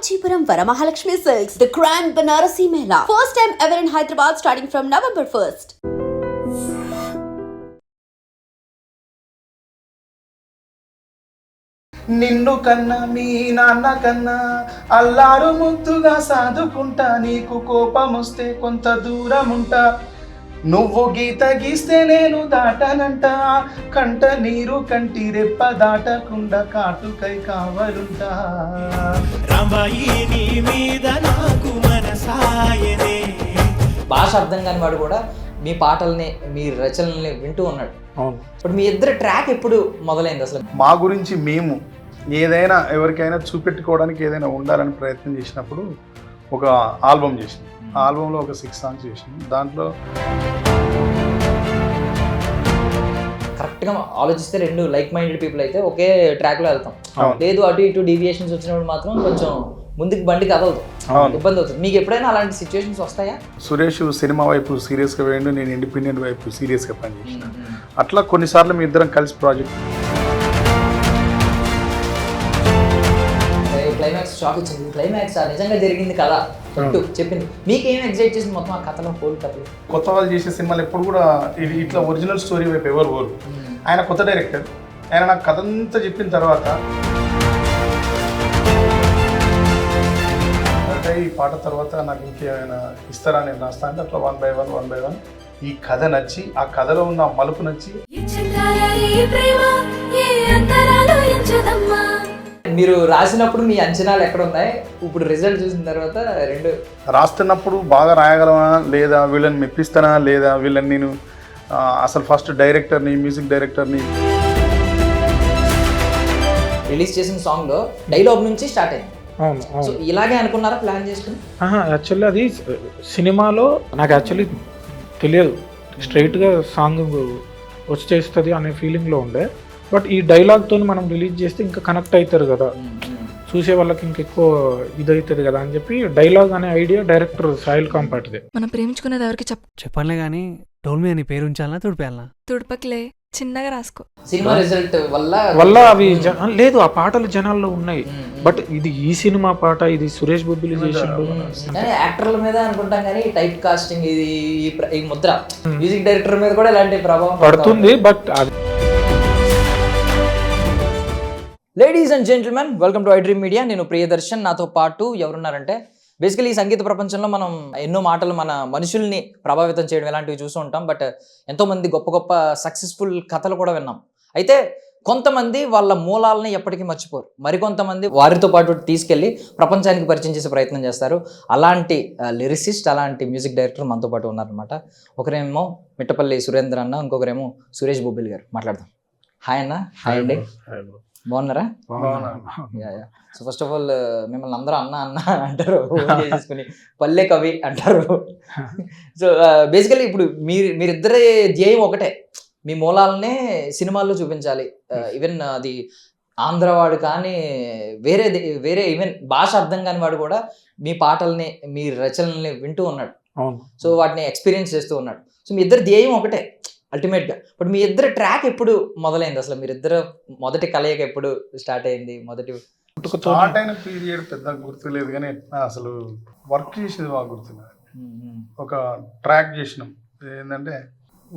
Kanchipuram Varamahalakshmi Silks, the Grand Banarasi Mela. First time ever in Hyderabad starting from November 1st. నిన్ను కన్నా మీ నాన్న కన్నా అల్లారు ముద్దుగా సాదుకుంటా, నీకు కోపం వస్తే కొంత దూరం ఉంటా, నువ్వు గీత గీస్తే నేను దాటనంట, కంట నీరు కంటి రెప్ప దాటకుండా కాటుకై కావలుంటా. రాంబాయి నీ మీద నాకు మనసాయనే. భాష అర్థం కాని వాడు కూడా మీ పాటల్ని మీ రచనల్ని వింటూ ఉన్నాడు. ఇప్పుడు మీ ఇద్దరు ట్రాక్ ఎప్పుడు మొదలైంది అసలు? మా గురించి మేము ఏదైనా ఎవరికైనా చూపెట్టుకోవడానికి ఏదైనా ఉండాలని ప్రయత్నం చేసినప్పుడు ఒక ఆల్బమ్ చేసినాం. ఆ ఆల్బంలో ఒక 6 సాంగ్స్ చేసినాం. దాంట్లో కరెక్ట్గా ఆలోచిస్తే రెండు లైక్ మైండెడ్ పీపుల్ అయితే ఒకే ట్రాక్లో వెళ్తాం. లేదు అటు ఇటు డీవియేషన్స్ వచ్చినప్పుడు మాత్రం కొంచెం ముందుకు బండి కదలదు, ఇబ్బంది అవుతుంది. మీకు ఎప్పుడైనా అలాంటి సిచ్యువేషన్స్ వస్తాయా? సురేష్ సినిమా వైపు సీరియస్గా వేయండు, నేను ఇండిపెండెంట్ వైపు సీరియస్గా పనిచేసిన. అట్లా కొన్నిసార్లు మీ ఇద్దరం కలిసి ప్రాజెక్ట్. క్లైమాక్స్ షాక్ ఇచ్చింది. క్లైమాక్స్ నిజంగా జరిగింది కదా చెప్పింది. మీకు ఏం ఎగ్జైట్ చేసింది మొత్తం ఆ కథలో? హోల్ కథలో కొత్త వాళ్ళు చేసే సినిమాలు ఎప్పుడు కూడా ఇది ఇట్లా ఒరిజినల్ స్టోరీ వైపు ఎవరు పోరు. ఆయన కొత్త డైరెక్టర్, ఆయన నాకు కథ అంతా చెప్పిన తర్వాత ఈ పాట తర్వాత నాకు ఇంకేమైనా ఇస్తారా నేను రాస్తా అంటే అట్లా 1 by 1 ఈ కథ నచ్చి, ఆ కథలో ఉన్న మలుపు నచ్చి. మీరు రాసినప్పుడు మీ అంచనాలు ఎక్కడ ఉన్నాయి? ఇప్పుడు రిజల్ట్ చూసిన తర్వాత రెండు రాస్తున్నప్పుడు బాగా రాయగలవా లేదా, వీళ్ళని మెప్పిస్తానా లేదా, వీళ్ళని నేను అసలు ఫస్ట్ డైరెక్టర్ని, మ్యూజిక్ డైరెక్టర్ని. రిలీజ్ చేసిన సాంగ్లో డైలాగ్ నుంచి స్టార్ట్ అయింది. సో ఇలాగే అనుకున్నారా ప్లాన్ చేసుకుని? యాక్చువల్లీ అది సినిమాలో నాకు యాక్చువల్లీ తెలియదు, స్ట్రైట్గా సాంగ్ వచ్చేస్తుంది అనే ఫీలింగ్లో ఉండే. బట్ ఈ డైలాగ్తో మనం రిలీజ్ చేస్తే ఇంకా కనెక్ట్ అవుతారు కదా, చూసే వాళ్ళకి ఇంకెక్కువ ఇదవుతుంది కదా అని చెప్పి డైలాగ్ అనే ఐడియా డైరెక్టర్ సాయిల్ కాంపాటిదే. మనం ప్రేమించుకునేది ఎవరికి చెప్పనులే కానీ డోల్మీ అని పేరు ఉంచాలనా తుడిపేయాలనా? తుడపకలే, చిన్నగా రాసుకో. సినిమా రిజల్ట్ వల్ల అవి లేదు, ఆ పాటలు జనాల్లో ఉన్నాయి. బట్ ఇది ఈ సినిమా పాట, ఇది సురేష్ బొబ్బిలి చేసిండు. యాక్టర్ల మీద అనుకుంటాం కానీ టైప్ కాస్టింగ్, ఇది ఈ ముద్ర మ్యూజిక్ డైరెక్టర్ మీద కూడా ఇలాంటి ప్రభావం పడుతుంది. But ladies and gentlemen, welcome to iDream Media. నేను ప్రియదర్శన్, నాతో పాటు ఎవరున్నారంటే బేసికలీ ఈ సంగీత ప్రపంచంలో మనం ఎన్నో మాటలు మన మనుషుల్ని ప్రభావితం చేయడం ఇలాంటివి చూస్తూ ఉంటాం. బట్ ఎంతోమంది గొప్ప గొప్ప సక్సెస్ఫుల్ కథలు కూడా విన్నాం. అయితే కొంతమంది వాళ్ళ మూలాలని ఎప్పటికీ మర్చిపోరు, మరికొంతమంది వారితో పాటు తీసుకెళ్ళి ప్రపంచానికి పరిచయం చేసే ప్రయత్నం చేస్తారు. అలాంటి లిరిసిస్ట్, అలాంటి మ్యూజిక్ డైరెక్టర్ మనతో పాటు ఉన్నారనమాట. ఒకరేమో మిట్టపల్లి సురేంద్ర అన్న, ఇంకొకరేమో సురేష్ బొబ్బిలి గారు. మాట్లాడదాం. హాయ్ అన్న. హాయ్ అండి. బాగున్నారా? సో ఫస్ట్ ఆఫ్ ఆల్ మిమ్మల్ని అందరూ అన్న అన్న అంటారు, చేసుకుని పల్లె కవి అంటారు. సో బేసికలీ ఇప్పుడు మీరిద్దరే ధ్యేయం ఒకటే, మీ మూలాలనే సినిమాల్లో చూపించాలి. ఈవెన్ అది ఆంధ్రవాడు కానీ వేరే ఈవెన్ భాష అర్థం కాని వాడు కూడా మీ పాటల్ని మీ రచనల్ని వింటూ ఉన్నాడు. సో వాటిని ఎక్స్పీరియన్స్ చేస్తూ ఉన్నాడు. సో మీ ఇద్దరు ధ్యేయం ఒకటే అల్టిమేట్గా. బట్ మీ ఇద్దరు ట్రాక్ ఎప్పుడు మొదలైంది అసలు? మీరిద్దరు మొదటి కలయిక ఎప్పుడు స్టార్ట్ అయింది? మొదటి స్టార్ట్ అయిన పీరియడ్ పెద్ద గుర్తులేదు కానీ అసలు వర్క్ చేసేది బాగా గుర్తుంది. ఒక ట్రాక్ చేసినాం, ఏంటంటే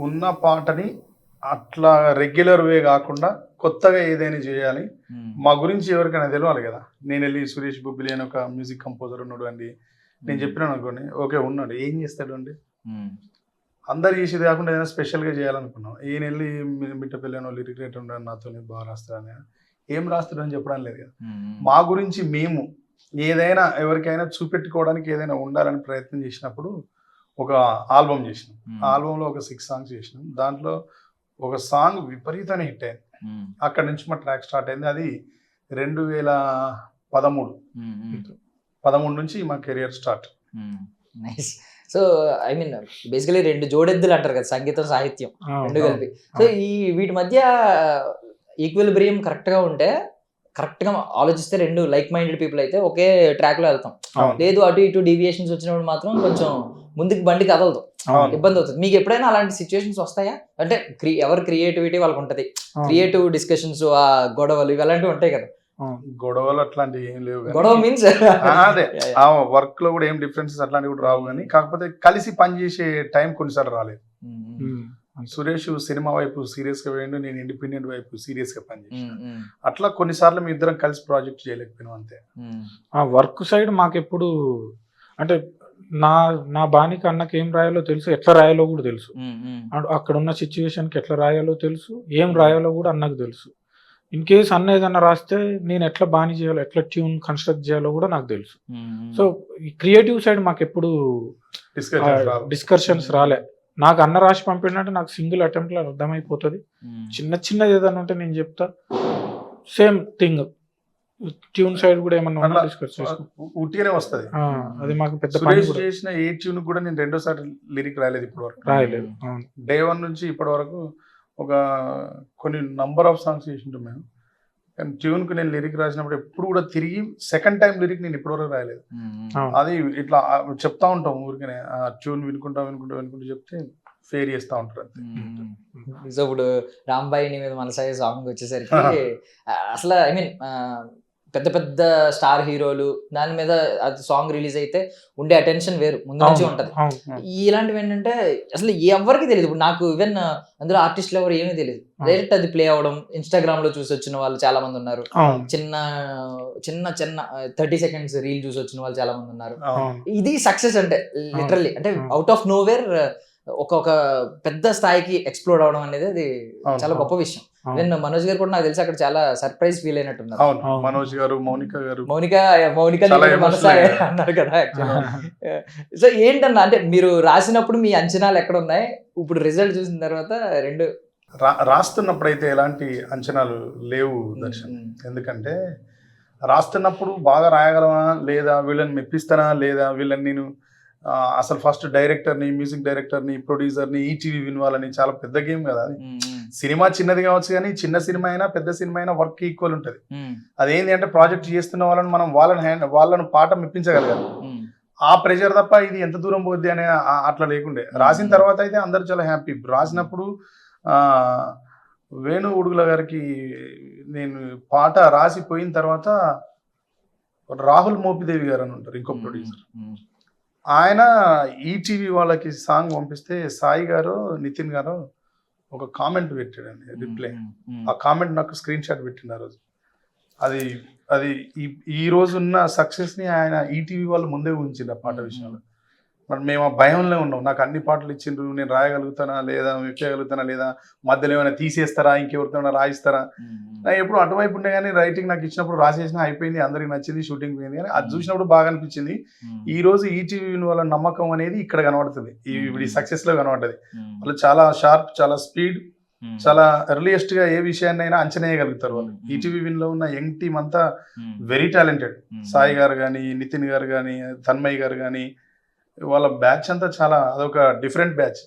ఉన్న పాటని అట్లా రెగ్యులర్ వే కాకుండా కొత్తగా ఏదైనా చేయాలి. మా గురించి ఎవరికైనా తెలియాలి కదా. నేను వెళ్ళి సురేష్ బొబ్బిలి అని ఒక మ్యూజిక్ కంపోజర్ ఉన్నాడు అండి, నేను చెప్పినాను అనుకోండి, ఓకే ఉన్నాడు, ఏం చేస్తాడు అండి, అందరు చేసేది కాకుండా ఏదైనా స్పెషల్గా చేయాలనుకున్నాం. ఈయన వెళ్ళి మిట్టపల్లి అని లిరిక్ రైటర్ ఉన్నాడు, నాతో బాగా రాస్తాడని, ఏం రాస్తాడు అని చెప్పడం లేదు కదా. మా గురించి మేము ఏదైనా ఎవరికైనా చూపెట్టుకోవడానికి ఏదైనా ఉండాలని ప్రయత్నం చేసినప్పుడు ఒక ఆల్బమ్ చేసినాం. ఆ ఆల్బంలో ఒక 6 సాంగ్స్ చేసినాం. దాంట్లో ఒక సాంగ్ విపరీతమైన హిట్ అయింది. అక్కడి నుంచి మా ట్రాక్ స్టార్ట్ అయింది. అది 2013 నుంచి మా career start. Nice. So I mean basically రెండు జోడెద్దులు అంటారు కదా, సంగీతం సాహిత్యం రెండు కలిపి. సో ఈ వీటి మధ్య ఈక్విలిబ్రియం కరెక్ట్గా ఉంటే, కరెక్ట్గా ఆలోచిస్తే రెండు లైక్ మైండెడ్ పీపుల్ అయితే ఒకే ట్రాక్లో వెళ్తాం. లేదు అటు ఇటు డీవియేషన్స్ వచ్చినప్పుడు మాత్రం కొంచెం ముందుకు బండి కదలదు, ఇబ్బంది అవుతుంది. మీకు ఎప్పుడైనా అలాంటి సిచ్యువేషన్స్ వస్తాయా? అంటే ఎవరి క్రియేటివిటీ వాళ్ళకి ఉంటుంది, క్రియేటివ్ డిస్కషన్స్, ఆ గొడవలు ఇవి అలాంటివి ఉంటాయి కదా. గొడవలు అట్లాంటివి ఏం లేవు కానీ- గొడవ మీన్స్ అదే ఆ వర్క్ లో కూడా ఏం డిఫరెన్సెస్ అట్లాంటివి కూడా రావు కానీ కాకపోతే కలిసి పనిచేసే టైం కొన్నిసార్లు రాలేదు. సురేష్ సినిమా వైపు సీరియస్ గా పోయిండు, నేను ఇండిపెండెంట్ వైపు సీరియస్ గా పనిచేసాను. అట్లా కొన్నిసార్లు మీ ఇద్దరం కలిసి ప్రాజెక్ట్ చేయలేకపోయినాం అంతే. ఆ వర్క్ సైడ్ మాకెప్పుడు అంటే నా బానికి అన్నకి ఏం రాయాలో తెలుసు, ఎట్లా రాయాలో కూడా తెలుసు. అక్కడ ఉన్న సిచ్యువేషన్కి ఎట్లా రాయాలో తెలుసు, ఏం రాయాలో కూడా అన్నకు తెలుసు. ఇన్ కేస్ అన్న ఏదన్నా రాస్తే నేను ఎట్లా బాని చేయాలో, ఎట్లా ట్యూన్ కన్స్ట్రక్ట్ చేయాలో కూడా నాకు తెలుసు. సో ఈ క్రియేటివ్ సైడ్ మాకు ఎప్పుడు డిస్కషన్స్ రాలే. నాకు అన్న రాసి పంపిండంటే నాకు సింగిల్ అటెంప్ట్లో అర్థమైపోతుంది. చిన్నది ఏదన్నా ఉంటే నేను చెప్తా, సేమ్ థింగ్ ట్యూన్ సైడ్ కూడా ఏమన్నా డిస్కస్ ఉట్టిగానే వస్తుంది. అది మాకు పెద్ద సురేష్ చేసిన ఏ ట్యూన్ కూడా నేను రెండోసారి లిరిక్ రాయలేదు ఇప్పటి వరకు. రాయలేదు. డే 1 నుంచి ఇప్పటి వరకు ఒక కొన్ని నంబర్ ఆఫ్ సాంగ్స్ చేసింటాం మేము, కానీ ట్యూన్ కు నేను లిరిక్ రాసినప్పుడు ఎప్పుడు కూడా తిరిగి సెకండ్ టైం లిరిక్ నేను ఇప్పటి వరకు రాయలేదు. అది ఇట్లా చెప్తా ఉంటాం ఊరికనే, ఆ ట్యూన్ వినుకుంటా చెప్తే ఫేర్ చేస్తూ ఉంటారు. సో ఇప్పుడు రాంబాయి నీ మీద మనసాగే సాంగ్ వచ్చేసరికి అసలు ఐ మీన్ పెద్ద పెద్ద స్టార్ హీరోలు దాని మీద అది సాంగ్ రిలీజ్ అయితే ఉండే అటెన్షన్ వేరు, ముందు నుంచి ఉంటది. ఇలాంటివి ఏంటంటే అసలు ఎవరికి తెలియదు. ఇప్పుడు నాకు ఈవెన్ అందులో ఆర్టిస్టులు ఎవరు ఏమీ తెలియదు, డైరెక్ట్ అది ప్లే అవడం, ఇన్స్టాగ్రామ్ లో చూసి వచ్చిన వాళ్ళు చాలా మంది ఉన్నారు, చిన్న 30 seconds రీల్ చూసి వచ్చిన వాళ్ళు చాలా మంది ఉన్నారు. ఇది సక్సెస్ అంటే లిటరల్లీ అంటే అవుట్ ఆఫ్ నోవేర్ ఒక పెద్ద స్థాయికి ఎక్స్ప్లోర్ అవడం అనేది అది చాలా గొప్ప విషయం. నేను మనోజ్ గారు కూడా నాకు తెలిసి అక్కడ చాలా సర్ప్రైజ్ ఫీల్ అయినట్టున్నారు. మనోజ్ గారు, మౌనిక అన్నారు కదా. సో ఏంటన్నా అంటే మీరు రాసినప్పుడు మీ అంచనాలు ఎక్కడ ఉన్నాయి, ఇప్పుడు రిజల్ట్ చూసిన తర్వాత రెండు రాస్తున్నప్పుడు అయితే ఎలాంటి అంచనాలు లేవు దర్శన్. ఎందుకంటే రాస్తున్నప్పుడు బాగా రాయగలమా లేదా, వీళ్ళని మెప్పిస్తానా లేదా, వీళ్ళని నేను అసలు ఫస్ట్ డైరెక్టర్ని, మ్యూజిక్ డైరెక్టర్ని, ప్రొడ్యూసర్ని, ఈటీవీ వినవాలని చాలా పెద్ద గేమ్ కదా అది. సినిమా చిన్నది కావచ్చు కానీ చిన్న సినిమా అయినా పెద్ద సినిమా అయినా వర్క్ ఈక్వల్ ఉంటుంది. అదేంటి అంటే ప్రాజెక్ట్ చేస్తున్న వాళ్ళని మనం వాళ్ళను పాట మెప్పించగలగాలి. ఆ ప్రెషర్ తప్ప ఇది ఎంత దూరం పోద్ది అనే అట్లా లేకుండే. రాసిన తర్వాత అయితే అందరు చాలా హ్యాపీ. రాసినప్పుడు వేణు ఉడుగుల గారికి నేను పాట రాసిపోయిన తర్వాత రాహుల్ మోపిదేవి గారు అని ఉంటారు ఇంకో ప్రొడ్యూసర్, ఆయన ఈటీవీ వాళ్ళకి సాంగ్ పంపిస్తే సాయి గారు, నితిన్ గారు ఒక కామెంట్ పెట్టాడండి రిప్లై. ఆ కామెంట్ నాకు స్క్రీన్ షాట్ పెట్టిండు ఆ రోజు. అది ఈ రోజు ఉన్న సక్సెస్ ని ఆయన ఈటీవీ వాళ్ళు ముందే ఊహించిండు ఆ పాట విషయంలో. మరి మేము ఆ భయంలో ఉన్నాం, నాకు అన్ని పాటలు ఇచ్చిండ్రు, నేను రాయగలుగుతానా లేదా, మెప్పగలుగుతానా లేదా, మధ్యలో ఏమైనా తీసేస్తారా, ఇంకెవరితో రాయిస్తారా. నాకు ఎప్పుడు అటువైపు ఉండే కానీ రైటింగ్ నాకు ఇచ్చినప్పుడు రాసేసిన అయిపోయింది, అందరికి నచ్చింది, షూటింగ్ పోయింది. కానీ అది చూసినప్పుడు బాగా అనిపించింది. ఈ రోజు ఈటీవీ వాళ్ళ నమ్మకం అనేది ఇక్కడ కనబడుతుంది, ఈ సక్సెస్ లో కనబడుతుంది. వాళ్ళు చాలా షార్ప్, చాలా స్పీడ్, చాలా ఎర్లియస్ట్ గా ఏ విషయాన్ని అయినా అంచనా వేయగలుగుతారు వాళ్ళు. ఈటీవీ విన్ లో ఉన్న యంగ్ టీమ్ అంతా వెరీ టాలెంటెడ్. సాయి గారు కానీ, నితిన్ గారు కానీ, తన్మయ్ గారు కానీ, వాళ్ళ బ్యాచ్ అంతా చాలా అదొక డిఫరెంట్ బ్యాచ్.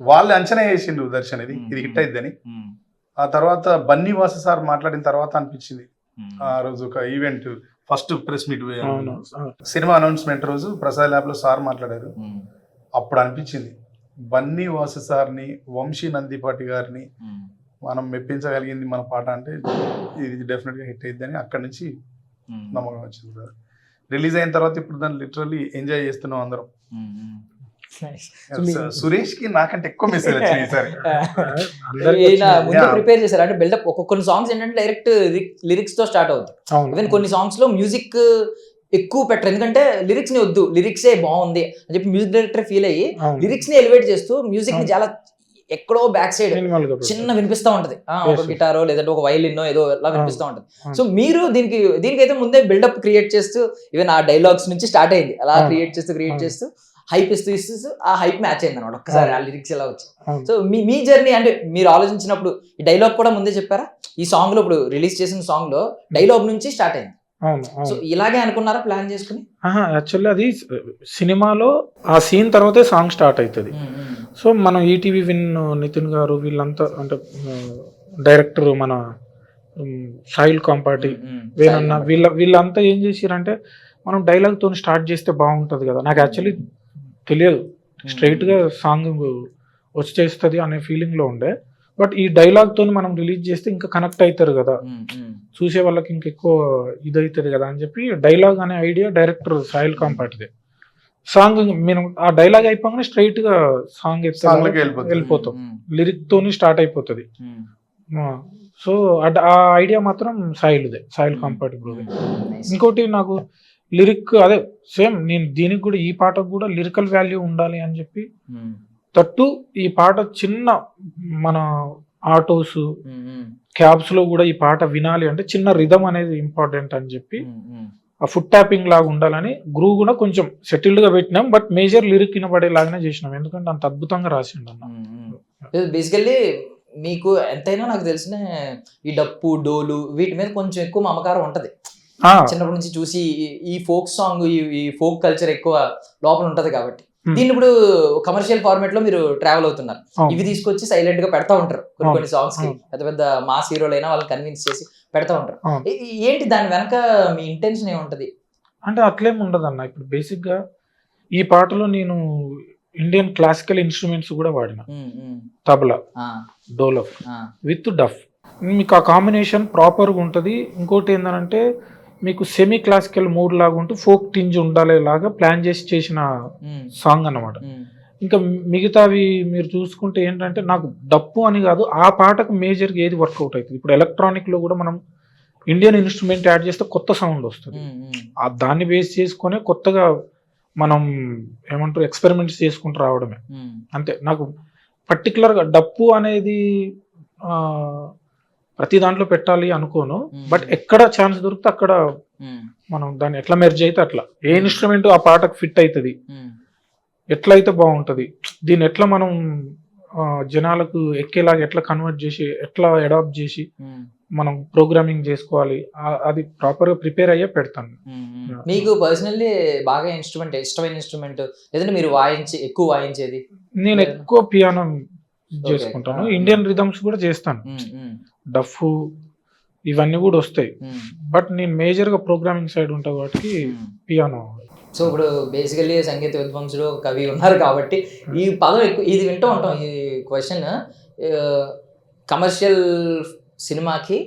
వాళ్ళు అంచనా వేసిండు దర్శన్ ఇది హిట్ అయిద్దని. ఆ తర్వాత బన్నీ వాసు సార్ మాట్లాడిన తర్వాత అనిపించింది. ఆ రోజు ఒక event first press meet cinema announcement రోజు ప్రసాద్ ల్యాబ్ లో సార్ మాట్లాడారు. అప్పుడు అనిపించింది బన్నీ వాసు సార్ని, వంశీ నందిపాటి గారిని మనం మెప్పించగలిగింది మన పాట అంటే ఇది డెఫినెట్ గా హిట్ అయిద్దని అక్కడి నుంచి నమ్మకం వచ్చింది సార్. రిలీజ్ అయిన తర్వాత ఇప్పుడు దాన్ని లిటరల్లీ ఎంజాయ్ చేస్తున్నాం అందరం. సురేష్ కి నాకంటే ఎక్కువ మెసేజ్ వచ్చింది సార్. ప్రిపేర్ చేశారు అంటే బిల్డప్. కొన్ని సాంగ్స్ ఏంటంటే డైరెక్ట్ లిరిక్స్ తో స్టార్ట్ అవుతుంది. ఈవెన్ కొన్ని సాంగ్స్ లో మ్యూజిక్ ఎక్కువ పెట్టరు, ఎందుకంటే లిరిక్స్ ని వద్దు, లిరిక్సే బాగుంది అని చెప్పి మ్యూజిక్ డైరెక్టర్ ఫీల్ అయ్యి లిరిక్స్ ని ఎలివేట్ చేస్తూ మ్యూజిక్ ని చాలా ఎక్కడో బ్యాక్ సైడ్ చిన్న వినిపిస్తూ ఉంటది, ఒక గిటారో లేదంటే ఒక వైలిన్ ఏదో ఎలా వినిపిస్తూ ఉంటది. సో మీరు దీనికైతే ముందే బిల్డప్ క్రియేట్ చేస్తూ ఈవెన్ ఆ డైలాగ్స్ నుంచి స్టార్ట్ అయింది, అలా క్రియేట్ చేస్తూ హైప్ ఇస్తూ ఆ హైప్ మ్యాచ్ అయింది అనమాట ఒక్కసారి ఆ లిరిక్స్ ఎలా వచ్చి. సో మీ జర్నీ అంటే మీరు ఆలోచించినప్పుడు ఈ డైలాగ్ కూడా ముందే చెప్పారా? ఈ సాంగ్ లో ఇప్పుడు రిలీజ్ చేసిన సాంగ్ లో డైలాగ్ నుంచి స్టార్ట్ అయింది. సో ఇలాగే అనుకున్నారా ప్లాన్ చేసుకుని? యాక్చువల్లీ అది సినిమాలో ఆ సీన్ తర్వాతే సాంగ్ స్టార్ట్ అవుతుంది. సో మనం ఈటీవీ విన్ నితిన్ గారు వీళ్ళంతా అంటే డైరెక్టర్ మన సాయిల్ కాంపాటి, వేణన్న వీళ్ళంతా ఏం చేసిరంటే మనం డైలాగ్తో స్టార్ట్ చేస్తే బాగుంటుంది కదా. నాకు యాక్చువల్లీ తెలియదు, స్ట్రైట్గా సాంగ్ వచ్చేస్తుంది అనే ఫీలింగ్లో ఉండే. బట్ ఈ డైలాగ్తో మనం రిలీజ్ చేస్తే ఇంకా కనెక్ట్ అవుతారు కదా, చూసే వాళ్ళకి ఇంకెక్కువ ఇదవుతుంది కదా అని చెప్పి డైలాగ్ అనే ఐడియా డైరెక్టర్ సాయిల్ కాంపాటిదే. సాంగ్ మేము ఆ డైలాగ్ అయిపోగానే స్ట్రైట్ గా సాంగ్ వెళ్ళిపోతాం, లిరిక్ తోని స్టార్ట్ అయిపోతుంది. సో ఆ ఐడియా మాత్రం సాయిల్దే, సాయిల్ కాంపాటిబుల్. ఇంకోటి నాకు లిరిక్ అదే సేమ్, నేను దీనికి కూడా ఈ పాటకు కూడా లిరికల్ వాల్యూ ఉండాలి అని చెప్పి తట్టు ఈ పాట చిన్న మన ఆటోస్ క్యాబ్స్ లో కూడా ఈ పాట వినాలి అంటే చిన్న రిథమ్ అనేది ఇంపార్టెంట్ అని చెప్పి ఆ ఫుట్ ట్యాపింగ్ లాగా ఉండాలని గ్రూవ్ కూడా కొంచెం సెటిల్డ్ గా పెట్టినాం. బట్ మేజర్ లిరిక్ వినబడేలాగానే చేసినాం, ఎందుకంటే అంత అద్భుతంగా రాసిండు అన్న. బేసికల్లీ మీకు ఎంతైనా నాకు తెలిసిన ఈ డప్పు డోలు వీటి మీద కొంచెం ఎక్కువ మమకారం ఉంటది చిన్నప్పటి నుంచి చూసి. ఈ ఫోక్ సాంగ్ ఈ ఫోక్ కల్చర్ ఎక్కువ లోపల ఉంటది కాబట్టి దీన్ని ఇప్పుడు కమర్షియల్ ఫార్మాట్ లో మీరు ట్రావెల్ అవుతున్నారు. ఇవి తీసుకొచ్చి సైలెంట్ గా పెడతా ఉంటారు కొన్ని సాంగ్స్ కి, పెద్ద పెద్ద మాస్ హీరోలైనా వాళ్ళని కన్విన్స్ చేసి పెడతా ఉంటారు. ఏంటి దాని వెనక మీ ఇంటెన్షన్ ఏముంటది? అంటే అట్లేం ఉండదు అన్న. ఇప్పుడు బేసిక్ గా ఈ పాటలో నేను ఇండియన్ క్లాసికల్ ఇన్స్ట్రుమెంట్స్ కూడా వాడిన, తబలా, డోలఫ్ విత్ డఫ్. మీకు ఆ కాంబినేషన్ ప్రాపర్గా ఉంటుంది. ఇంకోటి ఏంటంటే మీకు సెమీ క్లాసికల్ మూడ్ లాగా ఉంటూ ఫోక్ టింజ్ ఉండాలేలాగా ప్లాన్ చేసిన సాంగ్ అన్నమాట. ఇంకా మిగతావి మీరు చూసుకుంటే ఏంటంటే నాకు డప్పు అని కాదు, ఆ పాటకు మేజర్గా ఏది వర్కౌట్ అవుతుంది. ఇప్పుడు ఎలక్ట్రానిక్ లో కూడా మనం ఇండియన్ ఇన్స్ట్రుమెంట్ యాడ్ చేస్తే కొత్త సౌండ్ వస్తుంది. దాన్ని బేస్ చేసుకొని కొత్తగా మనం ఏమంటారు ఎక్స్పెరిమెంట్స్ చేసుకుంటూ రావడమే అంతే. నాకు పర్టికులర్గా డప్పు అనేది ప్రతి దాంట్లో పెట్టాలి అనుకోను, బట్ ఎక్కడ ఛాన్స్ దొరికితే అక్కడ మనం దాన్ని ఎట్లా మెర్జ్ అయితే అట్లా, ఏ ఇన్స్ట్రుమెంట్ ఆ పాటకు ఫిట్ అవుతుంది, ఎట్లయితే బాగుంటుంది, దీన్ని ఎట్లా మనం జనాలకు ఎక్కేలాగా ఎట్లా కన్వర్ట్ చేసి ఎట్లా అడాప్ట్ చేసి మనం ప్రోగ్రామింగ్ చేసుకోవాలి, అది ప్రాపర్ గా ప్రిపేర్ అయ్యే పెడతాను. మీకు పర్సనల్లీ బాగా ఇన్స్ట్రుమెంట్ ఇష్టమైన ఇన్స్ట్రుమెంట్ లేదంటే మీరు ఎక్కువ వాయించేది? నేను ఎక్కువ పియానో చేసుకుంటాను, ఇండియన్ రిథమ్స్ కూడా చేస్తాను, డఫ్ ఇవన్నీ కూడా వస్తాయి. బట్ నేను మేజర్ గా ప్రోగ్రామింగ్ సైడ్ ఉంటా కాబట్టి పియానో. సో ఇప్పుడు బేసికల్లీ సంగీత విద్వాంసుడు కవి ఉన్నారు కాబట్టి ఈ పదం ఎక్కువ ఇది వింటూ ఉంటాం. ఈ క్వశ్చన్ కమర్షియల్ సినిమాకి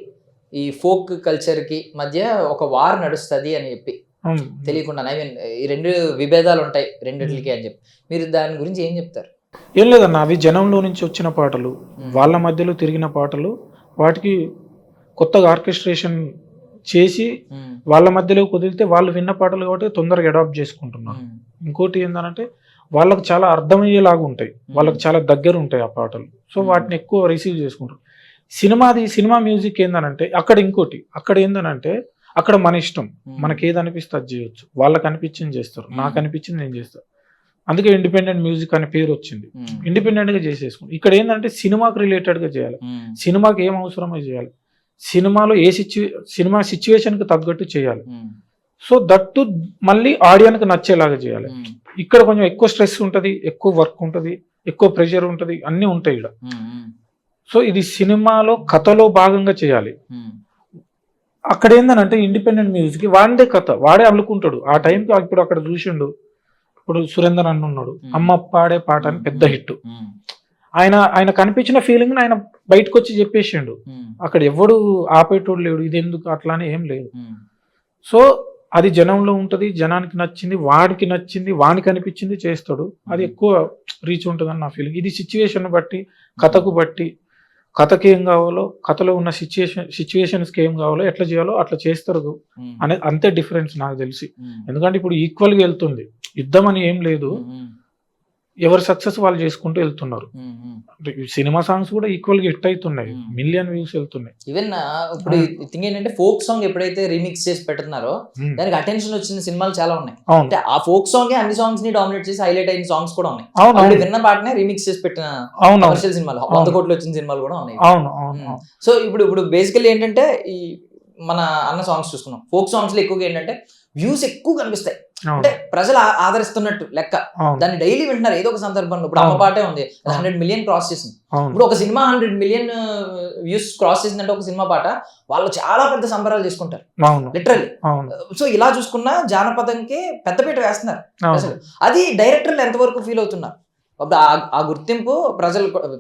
ఈ ఫోక్ కల్చర్కి మధ్య ఒక వార్ నడుస్తుంది అని చెప్పి తెలియకుండా, ఐ మీన్ ఈ రెండు విభేదాలు ఉంటాయి రెండిట్లకి అని చెప్పి, మీరు దాని గురించి ఏం చెప్తారు? ఏం లేదన్న, అవి జనంలో నుంచి వచ్చిన పాటలు, వాళ్ళ మధ్యలో తిరిగిన పాటలు, వాటికి కొత్తగా ఆర్కెస్ట్రేషన్ చేసి వాళ్ళ మధ్యలో కుదిరితే వాళ్ళు విన్న పాటలు కాబట్టి తొందరగా అడాప్ట్ చేసుకుంటున్నారు. ఇంకోటి ఏంటంటే వాళ్ళకు చాలా అర్థమయ్యేలాగా ఉంటాయి, వాళ్ళకి చాలా దగ్గర ఉంటాయి ఆ పాటలు, సో వాటిని ఎక్కువ రిసీవ్ చేసుకుంటారు. సినిమా మ్యూజిక్ ఏందనంటే అక్కడ ఏందనంటే అక్కడ మన ఇష్టం, మనకి ఏది అనిపిస్తే అది చేయొచ్చు, వాళ్ళకి అనిపించింది చేస్తారు, నాకు అనిపించింది నేను చేస్తాను. అందుకే ఇండిపెండెంట్ మ్యూజిక్ అనే పేరు వచ్చింది. ఇండిపెండెంట్ గా చేసేసుకుంటాం. ఇక్కడ ఏంటంటే సినిమాకి రిలేటెడ్ గా చేయాలి, సినిమాకి ఏం అవసరమో చేయాలి, సినిమాలో సినిమా సిచ్యువేషన్ కి తగ్గట్టు చేయాలి. సో దట్టు మళ్ళీ ఆడియన్స్ కి నచ్చేలాగా చేయాలి. ఇక్కడ కొంచెం ఎక్కువ స్ట్రెస్ ఉంటుంది, ఎక్కువ వర్క్ ఉంటుంది, ఎక్కువ ప్రెషర్ ఉంటుంది, అన్నీ ఉంటాయి ఇక్కడ. సో ఇది సినిమాలో కథలో భాగంగా చేయాలి. అక్కడ ఏందనంటే ఇండిపెండెంట్ మ్యూజిక్ వాడే కథ వాడే అల్లుకుంటాడు ఆ టైంకి. ఇప్పుడు అక్కడ చూసిండు, ఇప్పుడు సురేందర్ అన్న ఉన్నాడు, అమ్మ పాడే పాట అని పెద్ద హిట్, ఆయన కనిపించిన ఫీలింగ్ ఆయన బయటకు వచ్చి చెప్పేసిండు. అక్కడ ఎవడు ఆపేటోడు లేడు, ఇది ఎందుకు అట్లానే ఏం లేదు. సో అది జనంలో ఉంటది, జనానికి నచ్చింది, వాడికి నచ్చింది, వానికి అనిపించింది చేస్తాడు, అది ఎక్కువ రీచ్ ఉంటుంది అని నా ఫీలింగ్. ఇది సిచ్యువేషన్ బట్టి, కథకు బట్టి, కథకి ఏం కావాలో, కథలో ఉన్న సిచ్యువేషన్స్కి ఏం కావాలో, ఎట్లా చేయాలో అట్లా చేస్తారు అనే అంతే డిఫరెన్స్ నాకు తెలిసి. ఎందుకంటే ఇప్పుడు ఈక్వల్గా వెళ్తుంది, యుద్ధం అని ఏం లేదు, ఎవరు సక్సెస్ వాళ్ళు చేసుకుంటూ వెళ్తున్నారు. సినిమా సాంగ్స్ కూడా ఈక్వల్ గా హిట్ అవుతున్నాయి, మిలియన్ వ్యూస్ వెళ్తున్నాయి. ఈవెన్ ఇప్పుడు థింగ్ ఏంటంటే ఫోక్ సాంగ్ ఎప్పుడైతే రీమిక్స్ చేసి పెడుతున్నారో దానికి అటెన్షన్ వచ్చిన సినిమాలు చాలా ఉన్నాయి. అంటే ఆ ఫోక్ సాంగ్ అన్ని సాంగ్స్ ని డామినేట్ చేసి హైలైట్ అయిన సాంగ్స్ కూడా ఉన్నాయి. విన్న పాటనే రీమిక్స్ చేసి పెట్టిన కమర్షియల్ సినిమాలు, 100 కోట్లు వచ్చిన సినిమాలు కూడా ఉన్నాయి. సో ఇప్పుడు బేసికల్లీ ఏంటంటే ఈ మన అన్న సాంగ్స్ చూసుకున్నాం, ఫోక్ సాంగ్స్ లో ఎక్కువగా ఏంటంటే వ్యూస్ ఎక్కువ కనిపిస్తాయి, అంటే ప్రజలు ఆదరిస్తున్నట్టు లెక్క, దాన్ని డైలీ వింటున్నారు ఏదో ఒక సందర్భంలో. ఇప్పుడు అమ్మ పాటే ఉంది, 100 మిలియన్ క్రాస్ చేసింది. ఇప్పుడు ఒక సినిమా 100 మిలియన్ వ్యూస్ క్రాస్ చేసిందంటే ఒక సినిమా పాట వాళ్ళు చాలా పెద్ద సంబరాలు చేసుకుంటారు లిటరల్లీ. సో ఇలా చూసుకున్నా జానపదంకి పెద్దపీట వేస్తున్నారు అసలు. అది డైరెక్టర్లు ఎంతవరకు ఫీల్ అవుతున్నారు? అప్పుడు ఆ గుర్తింపు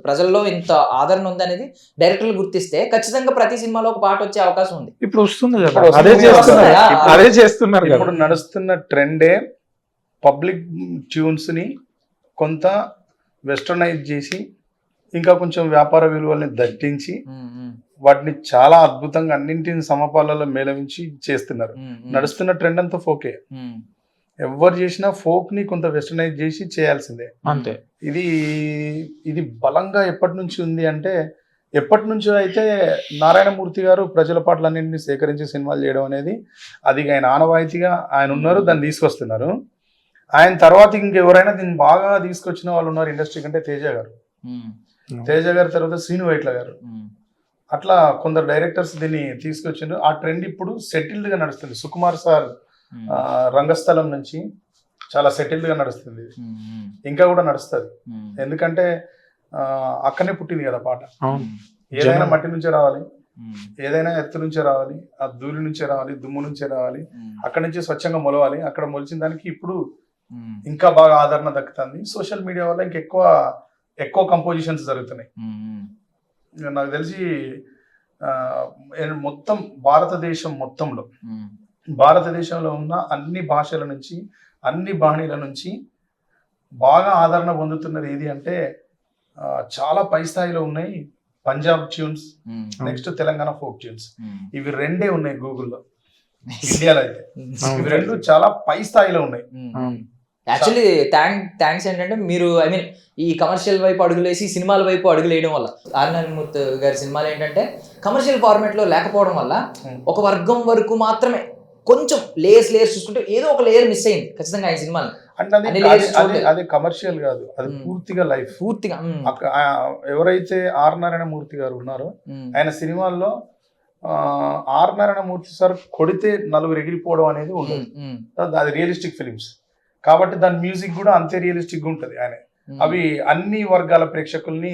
ప్రజల్లో ఇంత ఆదరణ ఉంది అనేది డైరెక్టర్లు గుర్తిస్తే ఖచ్చితంగా ప్రతి సినిమాలో ఒక పాట వచ్చే అవకాశం ఉంది. ఇప్పుడు వస్తుంది కదా, ఇప్పుడు అదే వస్తుంది. చేస్తున్నారు, ఇప్పుడు- అదే చేస్తున్నారు కదా. ఇప్పుడు నడుస్తున్న ట్రెండే పబ్లిక్ ట్యూన్స్ ని కొంత వెస్టర్నైజ్ చేసి ఇంకా కొంచెం వ్యాపార విలువల్ని దట్టించి వాటిని చాలా అద్భుతంగా అన్నింటిని సమపాలలో మేళవించి చేస్తున్నారు. నడుస్తున్న ట్రెండ్ అంతా ఫోకే. ఎవరు చేసినా ఫోక్ ని కొంత వెస్టర్నైజ్ చేసి చేయాల్సిందే. అంతే. ఇది బలంగా ఎప్పటి నుంచి ఉంది అంటే, ఎప్పటి నుంచో అయితే నారాయణమూర్తి గారు ప్రజల పాటలన్నింటినీ సేకరించి సినిమాలు చేయడం అనేది అది ఆయన ఆనవాయితీగా ఆయన ఉన్నారు, దాన్ని తీసుకొస్తున్నారు. ఆయన తర్వాత ఇంకెవరైనా దీన్ని బాగా తీసుకొచ్చిన వాళ్ళు ఉన్నారు ఇండస్ట్రీ కంటే తేజ గారు. తేజ గారి తర్వాత శ్రీను వైట్ల గారు. అట్లా కొందరు డైరెక్టర్స్ దీన్ని తీసుకొచ్చిండ్రు. ఆ ట్రెండ్ ఇప్పుడు సెటిల్డ్ గా నడుస్తుంది. సుకుమార్ సార్ రంగస్థలం నుంచి చాలా సెటిల్డ్ గా నడుస్తుంది. ఇంకా కూడా నడుస్తుంది. ఎందుకంటే అక్కడనే పుట్టింది కదా పాట. ఏదైనా మట్టి నుంచే రావాలి, ఏదైనా ఎత్తు నుంచే రావాలి, ఆ ధూళి నుంచే రావాలి, దుమ్ము నుంచే రావాలి, అక్కడి నుంచి స్వచ్ఛంగా మొలవాలి. అక్కడ మొలిచిన దానికి ఇప్పుడు ఇంకా బాగా ఆదరణ దక్కుతుంది. సోషల్ మీడియా వల్ల ఎక్కువ కంపోజిషన్స్ జరుగుతున్నాయి. నాకు తెలిసి మొత్తం భారతదేశంలో ఉన్న అన్ని భాషల నుంచి, అన్ని బాణీల నుంచి బాగా ఆదరణ పొందుతున్నది ఏది అంటే చాలా పై స్థాయిలో ఉన్నాయి Punjab tunes, next Telangana folk tunes. ఇవి రెండే ఉన్నాయి గూగుల్లో, ఇండియాలో అయితే. ఇవి రెండు చాలా పై స్థాయిలో ఉన్నాయి. యాక్చువల్లీ థ్యాంక్స్ ఏంటంటే మీరు ఈ కమర్షియల్ వైపు అడుగులేసి సినిమాల వైపు అడుగులేయడం వల్ల, నారాయణమూర్తి గారి సినిమాలు ఏంటంటే కమర్షియల్ ఫార్మాట్ లో లేకపోవడం వల్ల ఒక వర్గం వరకు మాత్రమే కొంచెం లేయర్స్ చూసుకుంటే ఏదో ఒక లేయర్ మిస్ అయింది ఖచ్చితంగా ఆయన సినిమాలు. అంటే అది కమర్షియల్ కాదు, అది పూర్తిగా లైఫ్. పూర్తిగా ఎవరైతే ఆర్ నారాయణమూర్తి గారు ఉన్నారో ఆయన సినిమాల్లో ఆర్ నారాయణమూర్తి సార్ కొడితే నలుగురు ఎగిరిపోవడం అనేది ఉండదు. అది రియలిస్టిక్ ఫిలిమ్స్ కాబట్టి దాని మ్యూజిక్ కూడా అంతే రియలిస్టిక్ గా ఉంటది. ఆయన అవి అన్ని వర్గాల ప్రేక్షకుల్ని